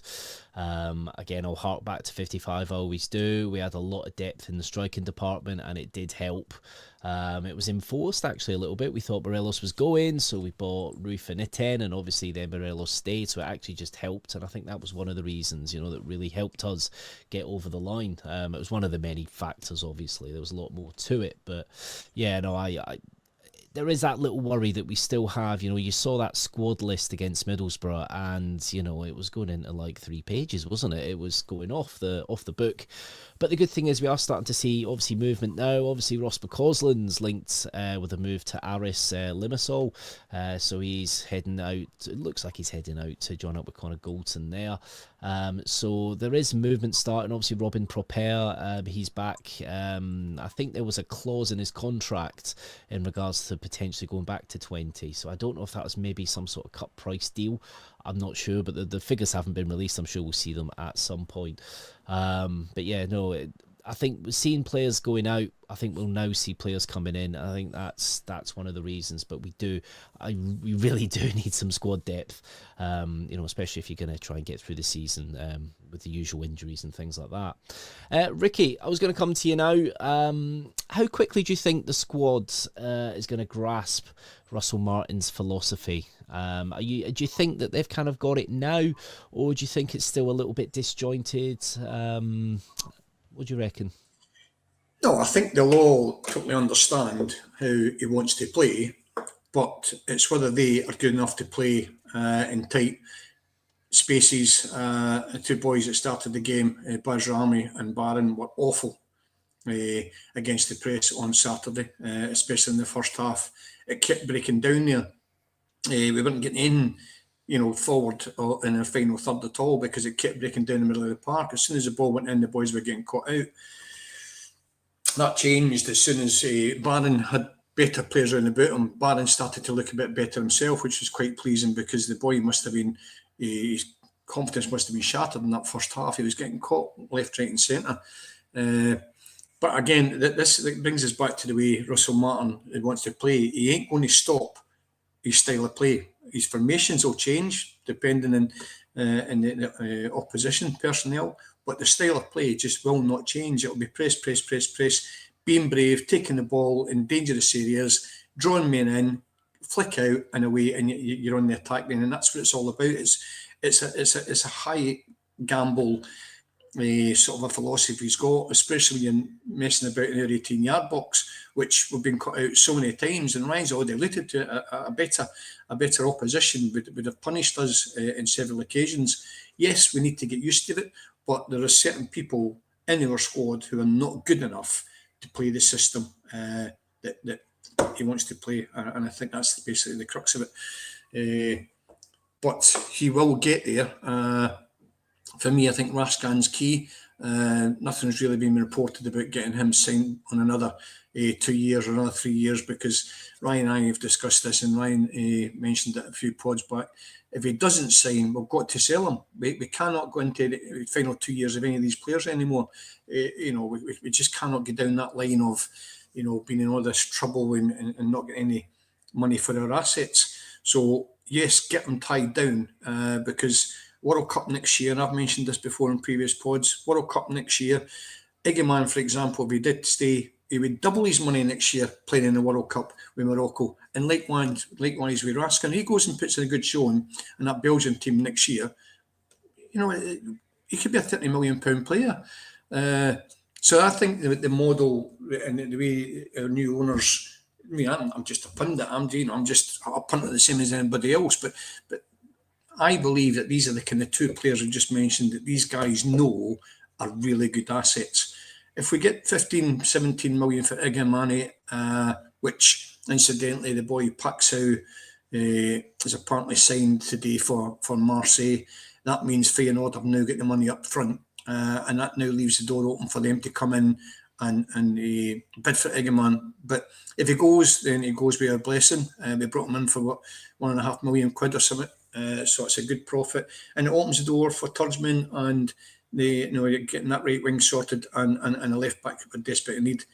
Again, I'll hark back to 55. I always do. We had a lot of depth in the striking department, and it did help. It was enforced actually a little bit. We thought Morelos was going, so we bought Roof and Iten, and obviously then Morelos stayed, so it actually just helped. And I think that was one of the reasons, that really helped us get over the line. It was one of the many factors. Obviously, there was a lot more to it, but yeah, no, there is that little worry that we still have. You saw that squad list against Middlesbrough, and it was going into like 3 pages, wasn't it? It was going off the book. But the good thing is we are starting to see obviously movement now. Obviously Ross McCausland's linked with a move to Aris Limassol, so he's heading out. It looks like he's heading out to join up with Connor Goldson there. So there is movement starting. Obviously, Robin Proper, he's back. I think there was a clause in his contract in regards to potentially going back to 20. So I don't know if that was maybe some sort of cut price deal. I'm not sure, but the figures haven't been released. I'm sure we'll see them at some point. But yeah, no, I think seeing players going out, I think we'll now see players coming in. I think that's one of the reasons. But we really do need some squad depth, especially if you're going to try and get through the season with the usual injuries and things like that. Ricky, I was going to come to you now. How quickly do you think the squad is going to grasp Russell Martin's philosophy? Do you think that they've kind of got it now, or do you think it's still a little bit disjointed? What do you reckon? No, I think they'll all totally understand how he wants to play, but it's whether they are good enough to play in tight spaces. The two boys that started the game, Bajrami and Barron, were awful against the press on Saturday, especially in the first half. It kept breaking down there. We weren't getting in, forward in our final third at all because it kept breaking down the middle of the park. As soon as the ball went in, the boys were getting caught out. That changed as soon as Barron had better players around about him. Barron started to look a bit better himself, which was quite pleasing because the boy must have been, his confidence must have been shattered in that first half. He was getting caught left, right and centre. But again, this brings us back to the way Russell Martin wants to play. He ain't going to stop his style of play. His formations will change depending on the opposition personnel, but the style of play just will not change. It'll be press, press, press, press, being brave, taking the ball in dangerous areas, drawing men in, flick out and away, and you're on the attack then, and that's what it's all about. It's a high gamble sort of a philosophy he's got, especially when you're messing about in our 18-yard box, which we've been cut out so many times. And Ryan's already alluded to a better opposition would have punished us in several occasions. Yes, we need to get used to it, but there are certain people in our squad who are not good enough to play the system that he wants to play, and I think that's basically the crux of it. But he will get there. For me, I think Raskan's key. Nothing's really been reported about getting him signed on another 2 years or another 3 years, because Ryan and I have discussed this, and Ryan mentioned it a few pods back. If he doesn't sign, we've got to sell him. We cannot go into the final 2 years of any of these players anymore. We just cannot get down that line of, being in all this trouble and not getting any money for our assets. So yes, get them tied down because World Cup next year, and I've mentioned this before in previous pods, World Cup next year, Iggy, for example, if he did stay, he would double his money next year playing in the World Cup with Morocco. And likewise with Raskan, he goes and puts in a good showing in that Belgian team next year. He could be a £30 million player. So I think the model and the way our new owners, I'm just a pundit, I'm just a punter the same as anybody else, but I believe that these are the kind of two players I just mentioned that these guys know are really good assets. If we get 15, 17 million for Igamani, which incidentally the boy Paxau is apparently signed today for Marseille, that means Feyenoord have now got the money up front, and that now leaves the door open for them to come in and bid for Igaman. But if he goes, then he goes with our blessing. We brought him in for what, £1.5 million or something. So it's a good profit, and it opens the door for Turgeman and getting that right wing sorted and a left back we're desperate in need,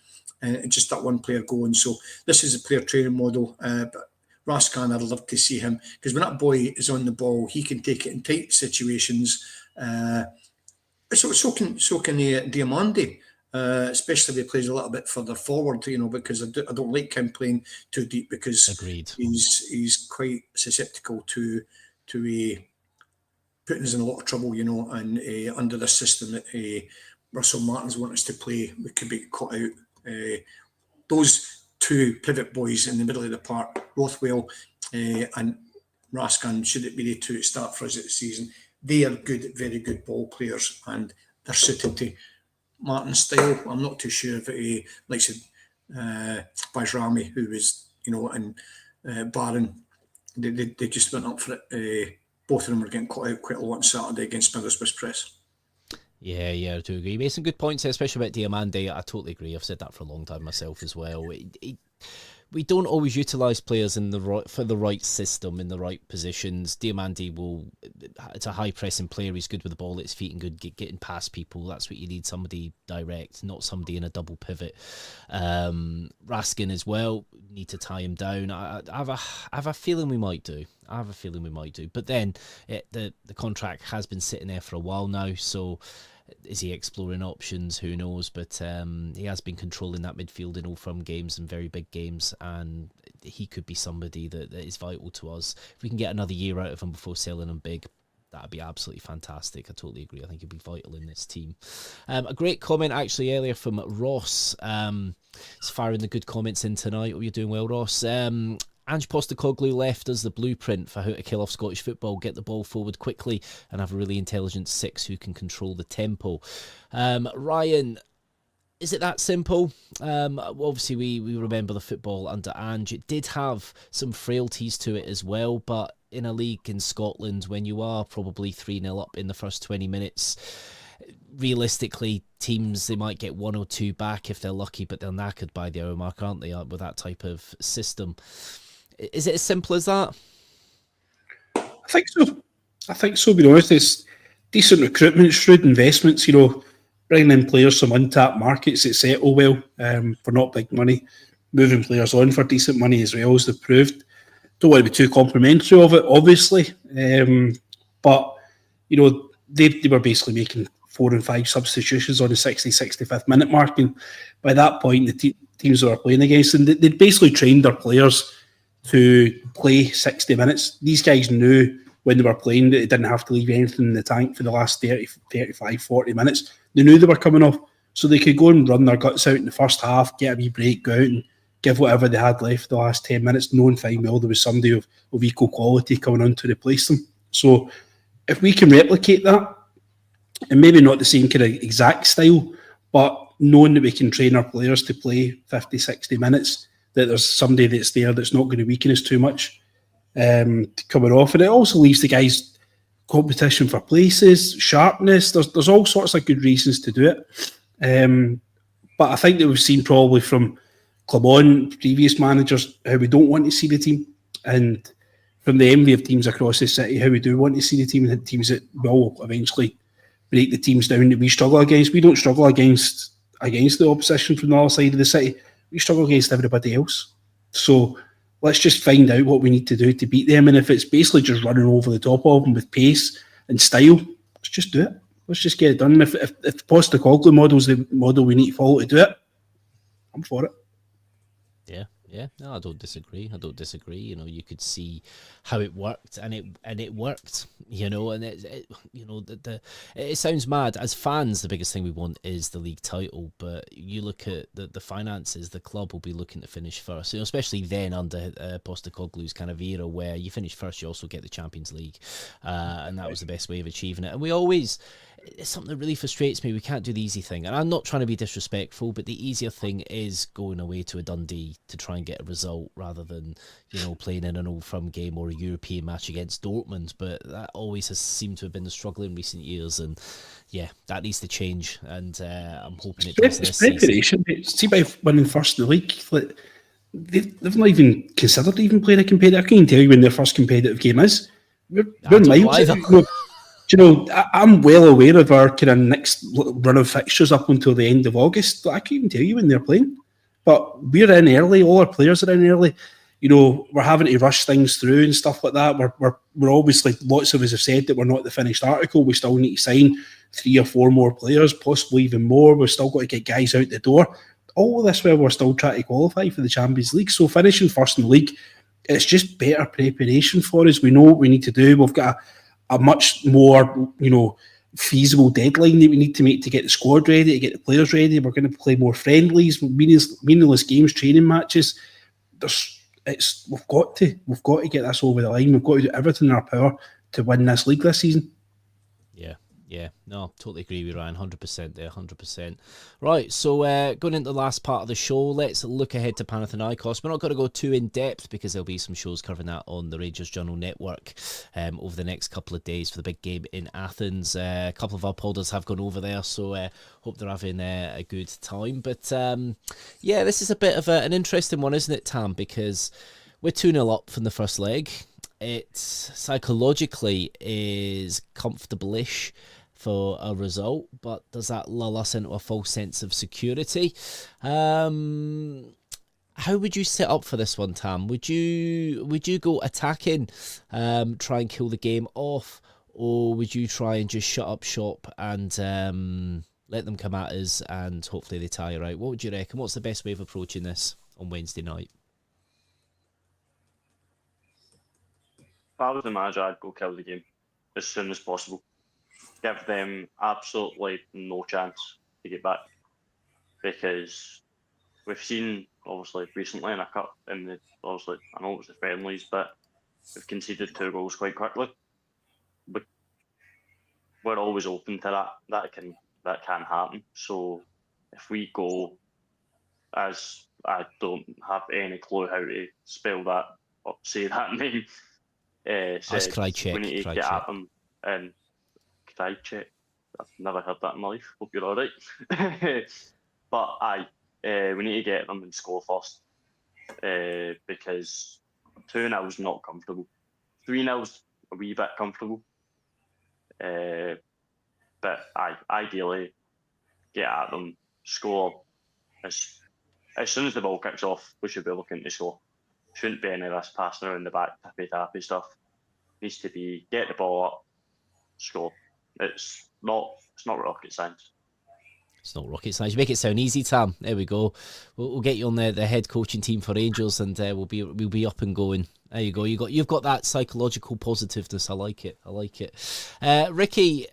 and just that one player going. So this is a player training model. But Raskan, I'd love to see him, because when that boy is on the ball, he can take it in tight situations. So can Diamandi. Especially if he plays a little bit further forward, because I don't like him playing too deep, because Agreed. He's quite susceptible to putting us in a lot of trouble, and under the system that Russell Martin's want us to play, we could be caught out. Those two pivot boys in the middle of the park, Rothwell and Raskan, should it be the two to start for us at the season, they are good, very good ball players, and they're suited to Martin's style. I'm not too sure if it likes Bajrami, who was, and Barron, they just went up for it both of them were getting caught out quite a lot on Saturday against Middlesbrough's press. Yeah, I do agree. You made some good points, especially about Diamande. I totally agree. I've said that for a long time myself as well. We don't always utilise players for the right system, in the right positions. Diamande it's a high pressing player. He's good with the ball at his feet and good getting past people. That's what you need, somebody direct, not somebody in a double pivot. Raskin as well, need to tie him down. I have a feeling we might do. But then the contract has been sitting there for a while now, so is he exploring options? Who knows? But he has been controlling that midfield in all firm games and very big games, and he could be somebody that is vital to us. If we can get another year out of him before selling him big, that'd be absolutely fantastic. I totally agree. I think he'd be vital in this team. A great comment actually earlier from Ross. He's firing the good comments in tonight. Oh, you're doing well, Ross. Ange Postecoglou left us the blueprint for how to kill off Scottish football, get the ball forward quickly and have a really intelligent six who can control the tempo. Ryan, is it that simple? Obviously, we remember the football under Ange. It did have some frailties to it as well, but in a league in Scotland, when you are probably 3-0 up in the first 20 minutes, realistically, teams, they might get 1 or 2 back if they're lucky, but they're knackered by the hour mark, aren't they, with that type of system? Is it as simple as that? I think so, being honest. It's decent recruitment, shrewd investments, bringing in players from untapped markets that settle well for not big money, moving players on for decent money as well, as they've proved. Don't want to be too complimentary of it, obviously, but they were basically making 4 and 5 substitutions on the 65th minute mark, and by that point the teams they were playing against, and they'd basically trained their players to play 60 minutes. These guys knew when they were playing that they didn't have to leave anything in the tank for the last 30, 35, 40 minutes. They knew they were coming off, so they could go and run their guts out in the first half, get a wee break, go out and give whatever they had left the last 10 minutes, knowing fine well there was somebody of equal quality coming on to replace them. So if we can replicate that, and maybe not the same kind of exact style, but knowing that we can train our players to play 50, 60 minutes, that there's somebody that's there that's not going to weaken us too much coming off. And it also leaves the guys competition for places, sharpness. There's all sorts of good reasons to do it. But I think that we've seen probably from Clement, previous managers, how we don't want to see the team, and from the envy of teams across the city, how we do want to see the team, and teams that will eventually break the teams down that we struggle against. We don't struggle against the opposition from the other side of the city. We struggle against everybody else. So let's just find out what we need to do to beat them. And if it's basically just running over the top of them with pace and style, let's just do it. Let's just get it done. If the Postecoglou model's the model we need to follow to do it, I'm for it. Yeah, no, I don't disagree. You could see how it worked, and it worked. And it sounds mad. As fans, the biggest thing we want is the league title. But you look at the finances, the club will be looking to finish first. Especially then under Postecoglou's kind of era, where you finish first, you also get the Champions League, and that was the best way of achieving it. And we always. It's something that really frustrates me. We can't do the easy thing. And I'm not trying to be disrespectful, but the easier thing is going away to a Dundee to try and get a result rather than, playing in an Old Firm game or a European match against Dortmund. But that always has seemed to have been the struggle in recent years. And yeah, that needs to change. And I'm hoping it does this preparation. See, by winning first in the league, they've not even considered even playing a competitive. I can't tell you when their first competitive game is. We're miles. I'm well aware of our kind of next run of fixtures up until the end of August. I can't even tell you when they're playing. But we're in early. All our players are in early. We're having to rush things through and stuff like that. We're obviously, lots of us have said that we're not the finished article. We still need to sign 3 or 4 more players, possibly even more. We've still got to get guys out the door. All of this while we're still trying to qualify for the Champions League. So finishing first in the league, it's just better preparation for us. We know what we need to do. We've got a much more, feasible deadline that we need to make to get the squad ready, to get the players ready. We're going to play more friendlies, meaningless games, training matches. We've got to get this over the line. We've got to do everything in our power to win this league this season. Yeah, no, totally agree with Ryan. 100% there, 100%. Right, so going into the last part of the show, let's look ahead to Panathinaikos. We're not going to go too in depth because there'll be some shows covering that on the Rangers Journal Network over the next couple of days for the big game in Athens. A couple of our podders have gone over there, so hope they're having a good time. But yeah, this is a bit of an interesting one, isn't it, Tam? Because we're 2-0 up from the first leg. It psychologically is comfortable-ish for a result, but does that lull us into a false sense of security? How would you set up for this one, Tam? Would you go attacking, try and kill the game off, or would you try and just shut up shop and let them come at us and hopefully they tire out? What would you reckon? What's the best way of approaching this on Wednesday night? If I was the manager, I'd go kill the game as soon as possible. Give them absolutely no chance to get back, because we've seen obviously recently in a cup, obviously I know it was the friendlies, but we've conceded 2 goals quite quickly. But we're always open to that. That can happen. So if we go, as I don't have any clue how to spell that or say that name. That's Krajicek. We need to get at them and Krajicek. I've never heard that in my life. Hope you're all right. But we need to get them and score first, because 2-0 is not comfortable. 3-0's a wee bit comfortable. But ideally get at them, score as soon as the ball kicks off. We should be looking to score. Shouldn't be any of this passing around the back, tappy stuff. Needs to be get the ball up, score. It's not rocket science. It's not rocket science. You make it sound easy, Tam. There we go. We'll get you on the head coaching team for Rangers, and we'll be up and going. There you go. You've got that psychological positiveness. I like it. Ricky,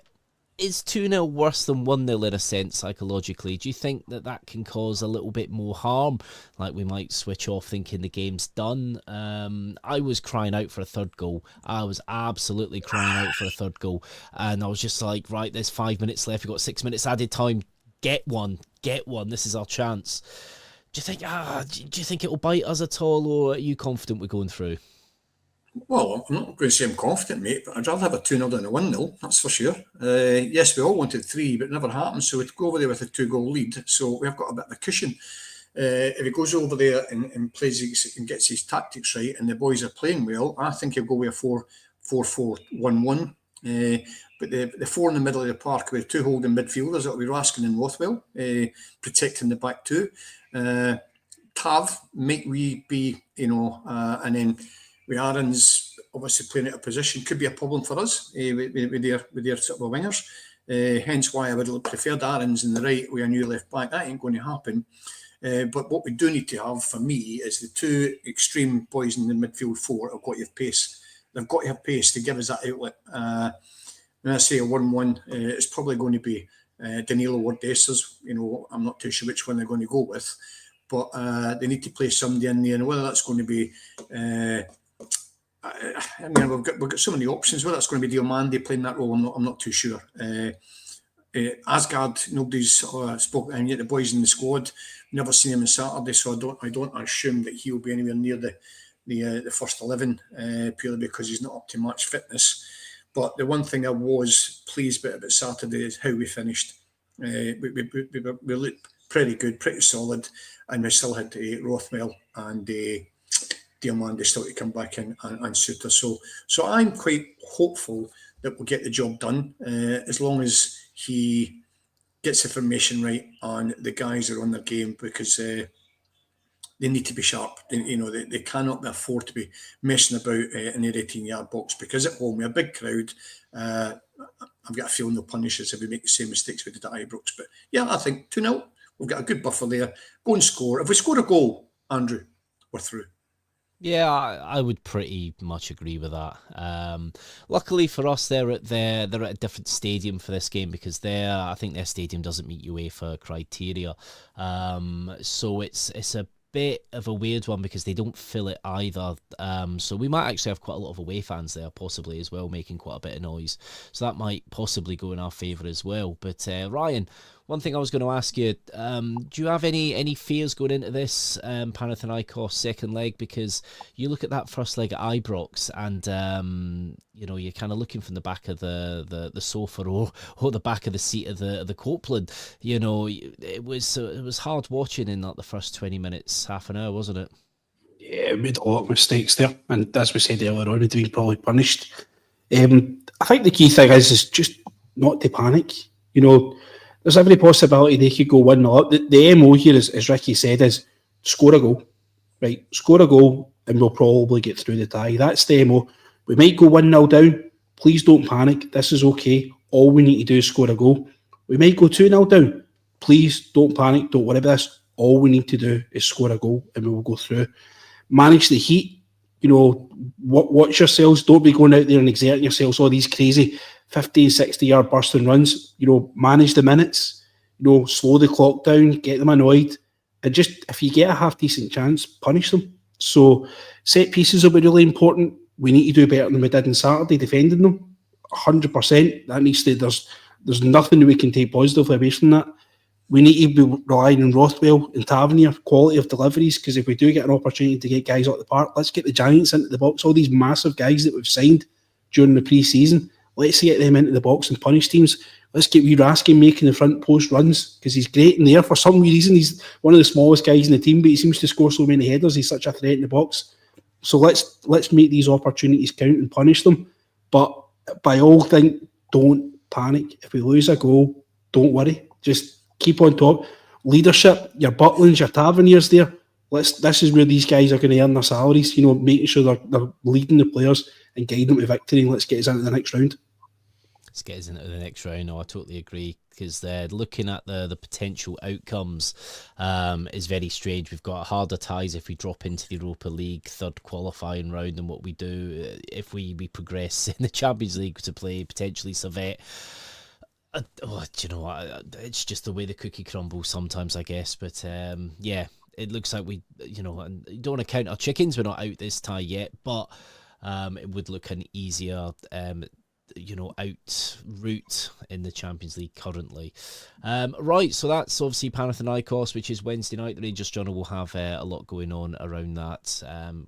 is 2-0 worse than 1-0 in a sense psychologically? Do you think that can cause a little bit more harm? Like we might switch off thinking the game's done. I was crying out for a third goal. I was absolutely crying out for a third goal. And I was just like, right, there's 5 minutes left. We've got 6 minutes added time. Get one. This is our chance. Do you think it'll bite us at all, or are you confident we're going through? Well, I'm not going to say I'm confident, mate, but I'd rather have a 2-0 than a 1-0, that's for sure. Yes, we all wanted 3, but it never happened, so we'd go over there with a 2-goal lead, so we've got a bit of a cushion. If he goes over there and plays and gets his tactics right, and the boys are playing well, I think he'll go with a 4-4-1-1. But the 4 in the middle of the park with 2 holding midfielders, that'll be Raskin and Rothwell, protecting the back 2. Tav might we be, and then with Aaron's obviously playing out of position, could be a problem for us with their sort of wingers. Hence why I would have preferred Aaron's in the right with a new left back. That ain't going to happen. But what we do need to have, for me, is the 2 extreme boys in the midfield 4 have got to have pace. They've got to have pace to give us that outlet. When I say a 1-1, it's probably going to be Danilo or Dessers. I'm not too sure which one they're going to go with. But they need to play somebody in there. And whether that's going to be... we've got so many options. Whether that's going to be Diomande playing that role, I'm not too sure. Asgard, nobody's spoken, and yet the boys in the squad, never seen him on Saturday, so I don't assume that he'll be anywhere near the first 11, purely because he's not up to match fitness. But the one thing I was pleased about Saturday is how we finished. We looked pretty good, pretty solid, and we still had Rothwell and Diomande still to come back in and suit us. So I'm quite hopeful that we'll get the job done, as long as he gets the formation right and the guys are on their game, because they need to be sharp. They cannot afford to be messing about in the 18-yard box, because at home with a big crowd, I've got a feeling they'll punish us if we make the same mistakes we did at Ibrox. But yeah, I think 2-0. We've got a good buffer there. Go and score. If we score a goal, Andrew, we're through. Yeah, I would pretty much agree with that. Luckily for us, they're at a different stadium for this game, because I think their stadium doesn't meet UEFA criteria. So it's a bit of a weird one because they don't fill it either. So we might actually have quite a lot of away fans there, possibly as well, making quite a bit of noise. So that might possibly go in our favour as well. But Ryan, one thing I was going to ask you, do you have any fears going into this Panathinaikos second leg? Because you look at that first leg at Ibrox and you're kind of looking from the back of the sofa or the back of the seat of the Copeland. It was hard watching in like the first 20 minutes, half an hour, wasn't it? Yeah, we made a lot of mistakes there, and as we said earlier on, we'd been probably punished. I think the key thing is just not to panic. There's every possibility they could go 1-0 up. The MO here, as Ricky said, is score a goal. Right, score a goal and we'll probably get through the tie. That's the MO. We might go 1-0 down. Please don't panic. This is okay. All we need to do is score a goal. We might go 2-0 down. Please don't panic. Don't worry about this. All we need to do is score a goal and we will go through. Manage the heat. Watch yourselves. Don't be going out there and exerting yourselves all these crazy 50, 60-yard bursting runs. Manage the minutes. Slow the clock down. Get them annoyed. And just, if you get a half-decent chance, punish them. So set pieces will be really important. We need to do better than we did on Saturday, defending them. 100%. That needs to. There's nothing that we can take positively away from that. We need to be relying on Rothwell and Tavernier, quality of deliveries, because if we do get an opportunity to get guys out the park, let's get the Giants into the box. All these massive guys that we've signed during the pre-season, let's get them into the box and punish teams. Let's get Raskin making the front post runs, because he's great in there. For some reason, he's one of the smallest guys in the team, but he seems to score so many headers. He's such a threat in the box. So let's make these opportunities count and punish them. But by all things, don't panic. If we lose a goal, don't worry. Just keep on top. Leadership, your Butlins, your Taverniers there. This is where these guys are going to earn their salaries. Making sure they're leading the players and guiding them to victory. And let's get us into the next round. Let's get us into the next round. No, I totally agree, because looking at the potential outcomes is very strange. We've got harder ties if we drop into the Europa League third qualifying round than what we do if we progress in the Champions League to play potentially Servette. Do you know what? It's just the way the cookie crumbles sometimes, I guess. But yeah, it looks like we, and you don't want to count our chickens. We're not out this tie yet, but it would look an easier out route in the Champions League currently. Right, so that's obviously Panathinaikos, which is Wednesday night. The Rangers Journal will have a lot going on around that,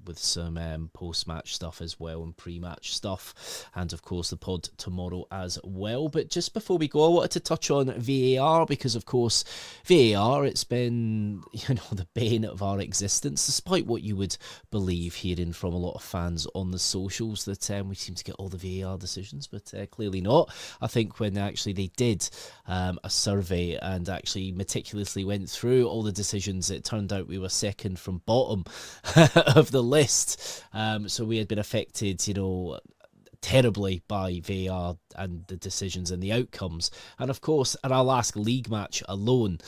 with some post-match stuff as well and pre-match stuff, and of course the pod tomorrow as well. But just before we go, I wanted to touch on VAR, because of course VAR, it's been the bane of our existence, despite what you would believe, hearing from a lot of fans on the socials that we seem to get all the VAR decisions, but clearly not. I think when actually they did a survey and actually meticulously went through all the decisions, it turned out we were second from bottom of the list. So we had been affected, terribly by VAR and the decisions and the outcomes. And of course, at our last league match alone,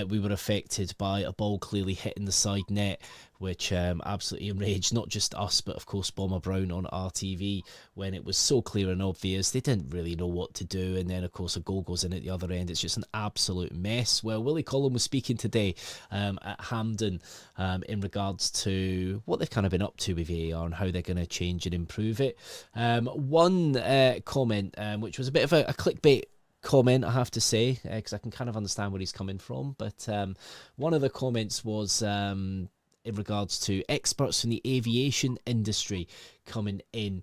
we were affected by a ball clearly hitting the side net, which absolutely enraged not just us, but of course Bomber Brown on RTV, when it was so clear and obvious. They didn't really know what to do, and then of course a goal goes in at the other end. It's just an absolute mess. Well, Willie Collum was speaking today at Hampden in regards to what they've kind of been up to with VAR and how they're going to change and improve it. One comment, which was a bit of a clickbait comment, I have to say, because I can kind of understand where he's coming from, but one of the comments was in regards to experts from the aviation industry coming in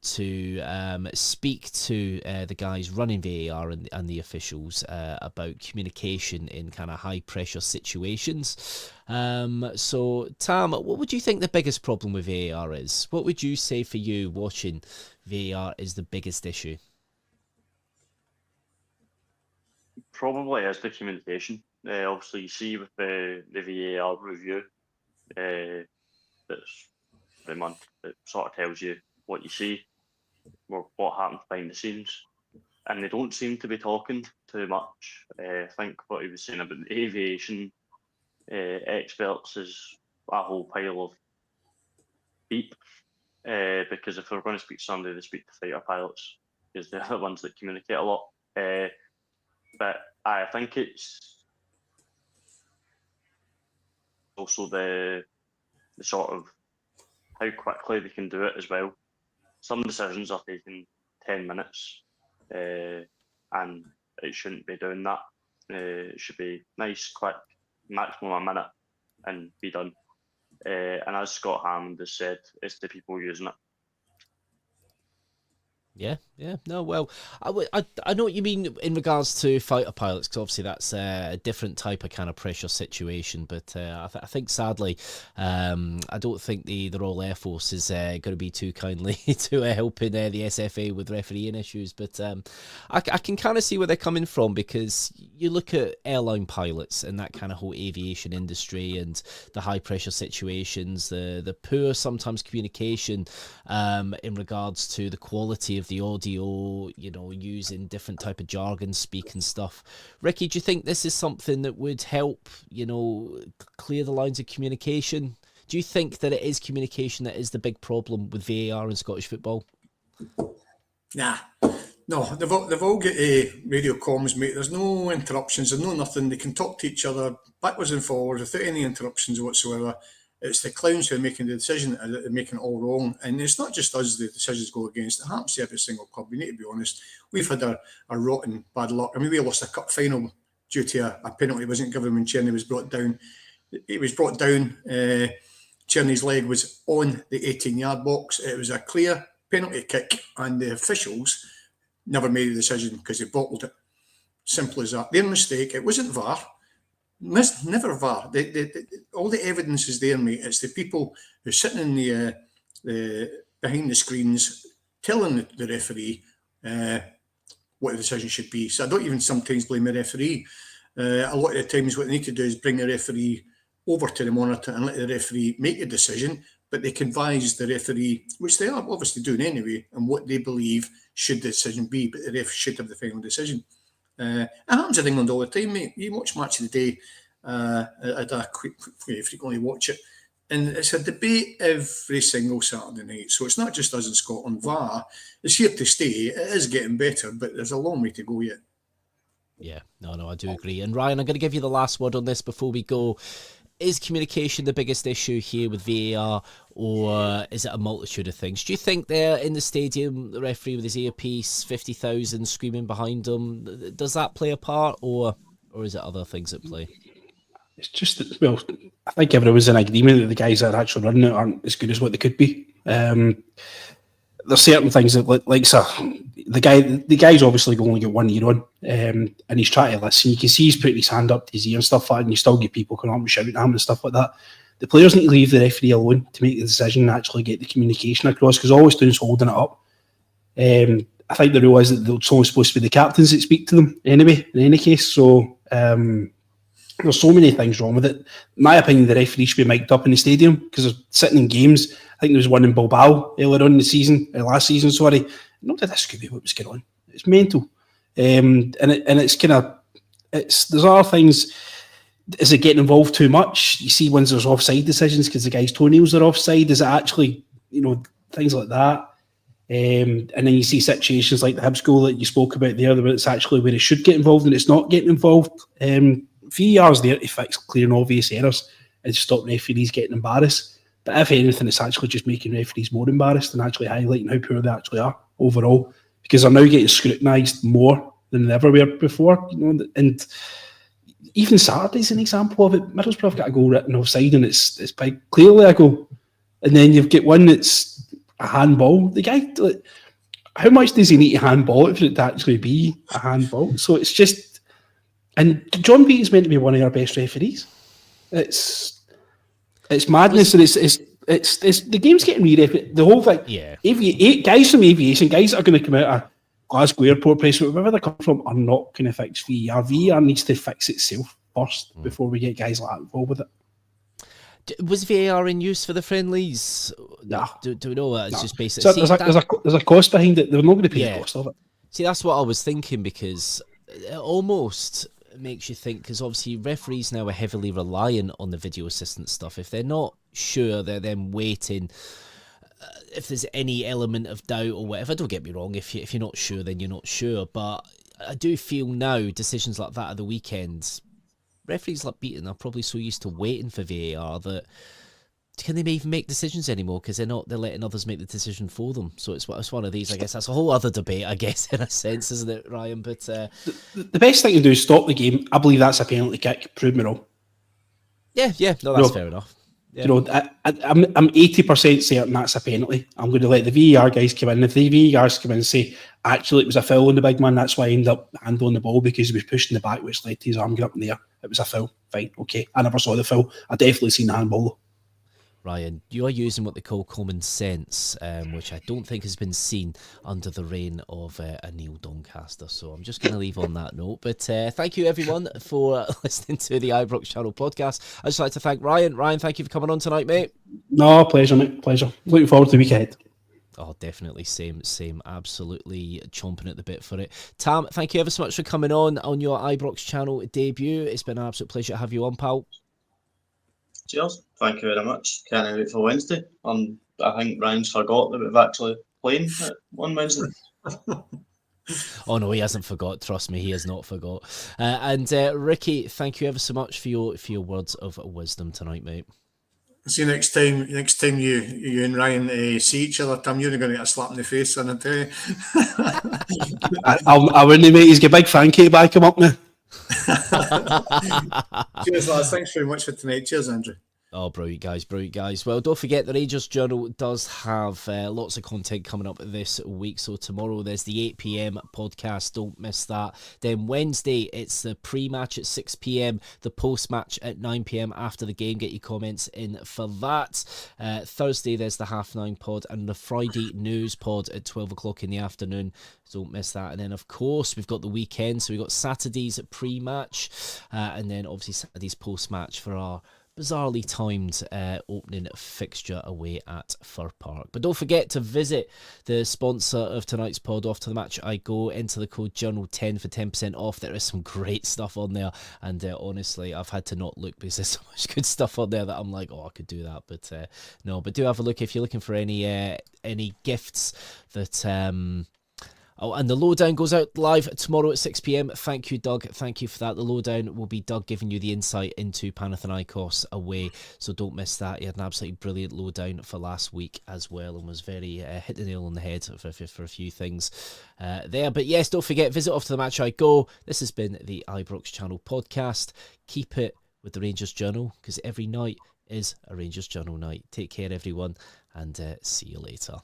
to speak to the guys running VAR and the officials about communication in kind of high pressure situations. So Tam, what would you think the biggest problem with VAR is? What would you say for you watching VAR is the biggest issue? Probably is the communication. Obviously, you see with the VAR review, that's the month, it sort of tells you what you see or what happens behind the scenes, and they don't seem to be talking too much. I think what he was saying about the aviation experts is a whole pile of beep, because if they're going to speak to somebody, they speak to fighter pilots, because they're the ones that communicate a lot. But I think it's also the sort of how quickly they can do it as well. Some decisions are taking 10 minutes, and it shouldn't be doing that. It should be nice, quick, maximum a minute, and be done. And as Scott Hammond has said, it's the people using it. Yeah. No, well, I know what you mean in regards to fighter pilots, because obviously that's a different type of kind of pressure situation. But I think sadly, I don't think the Royal Air Force is going to be too kindly to helping the SFA with refereeing issues. But I can kind of see where they're coming from, because you look at airline pilots and that kind of whole aviation industry and the high pressure situations, the poor sometimes communication in regards to the quality of the audio, using different type of jargon speak and stuff. Ricky, do you think this is something that would help, clear the lines of communication? Do you think that it is communication that is the big problem with VAR in Scottish football? Nah. No, they've all got radio comms, mate. There's no interruptions, there's no nothing. They can talk to each other backwards and forwards without any interruptions whatsoever. It's the clowns who are making the decision and are making it all wrong. And it's not just us the decisions go against. It happens to every single club. We need to be honest. We've had a rotten bad luck. I mean, we lost a cup final due to a penalty wasn't given when Tierney was brought down. It was brought down. Tierney's leg was on the 18-yard box. It was a clear penalty kick, and the officials never made a decision because they bottled it. Simple as that. Their mistake. It wasn't VAR. Never VAR. All the evidence is there, mate. It's the people who are sitting in the behind the screens telling the referee what the decision should be. So I don't even sometimes blame the referee. A lot of the times what they need to do is bring the referee over to the monitor and let the referee make a decision, but they can advise the referee, which they are obviously doing anyway, and what they believe should the decision be, but the ref should have the final decision. It happens in England all the time, mate. You watch Match of the Day, I frequently watch it, and it's a debate every single Saturday night. So it's not just us in Scotland. VAR is here to stay. It is getting better, but there's a long way to go yet. Yeah, no, I do agree. And Ryan, I'm going to give you the last word on this before we go. Is communication the biggest issue here with VAR, or is it a multitude of things? Do you think they're in the stadium, the referee with his earpiece, 50,000 screaming behind him, does that play a part, or is it other things at play? It's just that, well, I think everyone's in agreement that the guys that are actually running it aren't as good as what they could be. There's certain things that, the guy's obviously only got 1 ear on, and he's trying to listen. You can see he's putting his hand up to his ear and stuff like that, and you still get people coming up and shouting at him and stuff like that. The players need to leave the referee alone to make the decision and actually get the communication across, because all he's doing is holding it up. I think the rule is that it's only supposed to be the captains that speak to them anyway, in any case. So there's so many things wrong with it. In my opinion, the referee should be mic'd up in the stadium, because they're sitting in games. I think there was one in Bilbao earlier on in the season, last season, sorry. Nobody this could be what was going on. It's mental. And it's kind of, there's other things. Is it getting involved too much? You see when there's offside decisions because the guy's toenails are offside. Is it actually, things like that? And then you see situations like the Hibs goal that you spoke about there, where it's actually where it should get involved and it's not getting involved. VAR is there to fix clear and obvious errors and stop referees getting embarrassed. But if anything, it's actually just making referees more embarrassed and actually highlighting how poor they actually are overall, because they're now getting scrutinised more than they ever were before. And even Saturday's an example of it. Middlesbrough have got a goal written offside, and it's by clearly a goal. And then you've got one that's a handball. The guy, how much does he need to handball it for it to actually be a handball? So it's just, and John Beat is meant to be one of our best referees. It's madness, and it's the game's getting re-refereed. The whole thing. Yeah. Guys from aviation, guys that are going to come out of Glasgow Airport Place, wherever they come from, are not going to fix VAR. VAR needs to fix itself first before we get guys like that involved with it. Was VAR in use for the friendlies? No. Do we know that? It's just basically... So there's a cost behind it. They're not going to pay the cost of it. See, that's what I was thinking, because it almost makes you think, because obviously referees now are heavily reliant on the video assistant stuff. If they're not sure, they're then waiting. If there's any element of doubt or whatever, don't get me wrong, if you're not sure, then you're not sure. But I do feel now decisions like that at the weekend referees like Beaton are probably so used to waiting for VAR that can they even make decisions anymore? Because they're letting others make the decision for them. So it's one of these. I guess that's a whole other debate. I guess in a sense, isn't it, Ryan? But The best thing to do is stop the game. I believe that's a penalty kick. Prove me wrong. yeah, no, that's fair enough. Yeah. You know, I'm 80% certain that's a penalty. I'm going to let the VAR guys come in. If the VARs come in and say, actually, it was a foul on the big man, that's why I ended up handling the ball because he was pushing the back, which led to his arm getting up in the air. It was a foul. Fine, okay. I never saw the foul. I definitely seen the handball though. Ryan, you are using what they call common sense, which I don't think has been seen under the reign of a Neil Doncaster. So I'm just going to leave on that note. But thank you, everyone, for listening to the Ibrox Channel podcast. I'd just like to thank Ryan. Ryan, thank you for coming on tonight, mate. No, pleasure, mate. Pleasure. Looking forward to the week ahead. Oh, definitely. Same. Absolutely chomping at the bit for it. Tam, thank you ever so much for coming on your Ibrox Channel debut. It's been an absolute pleasure to have you on, pal. Cheers. Thank you very much. Can't wait for Wednesday. I think Ryan's forgot that we've actually playing on Wednesday. Oh no, he hasn't forgot. Trust me, he has not forgot. And Ricky, thank you ever so much for your words of wisdom tonight, mate. See you next time. Next time you and Ryan see each other, Tim, you're going to get a slap in the face, and I tell you. I wouldn't, mate. He's got a big fan cake back him up, man. Cheers, lads. Thanks very much for tonight. Cheers, Andrew. Oh, brilliant, guys. Well, don't forget the Rangers Journal does have lots of content coming up this week. So tomorrow there's the 8 p.m. podcast. Don't miss that. Then Wednesday, it's the pre-match at 6 p.m, the post-match at 9 p.m. after the game. Get your comments in for that. Thursday, there's the 9:30 pod and the Friday news pod at 12 o'clock in the afternoon. Don't miss that. And then, of course, we've got the weekend. So we've got Saturday's pre-match and then, obviously, Saturday's post-match for our bizarrely timed opening fixture away at Fir Park. But don't forget to visit the sponsor of tonight's pod, Off to the Match I Go. Enter the code Journal10 for 10% off. There is some great stuff on there, and honestly, I've had to not look because there's so much good stuff on there that I'm like, oh, I could do that. But no, but do have a look if you're looking for any gifts that Oh, and the Lowdown goes out live tomorrow at 6 p.m. Thank you, Doug. Thank you for that. The Lowdown will be Doug giving you the insight into Panathinaikos away, so don't miss that. He had an absolutely brilliant Lowdown for last week as well, and was very hit the nail on the head for a few things there. But yes, don't forget, visit Off to the Match I Go. This has been the Ibrox Channel podcast. Keep it with the Rangers Journal, because every night is a Rangers Journal night. Take care, everyone, and see you later.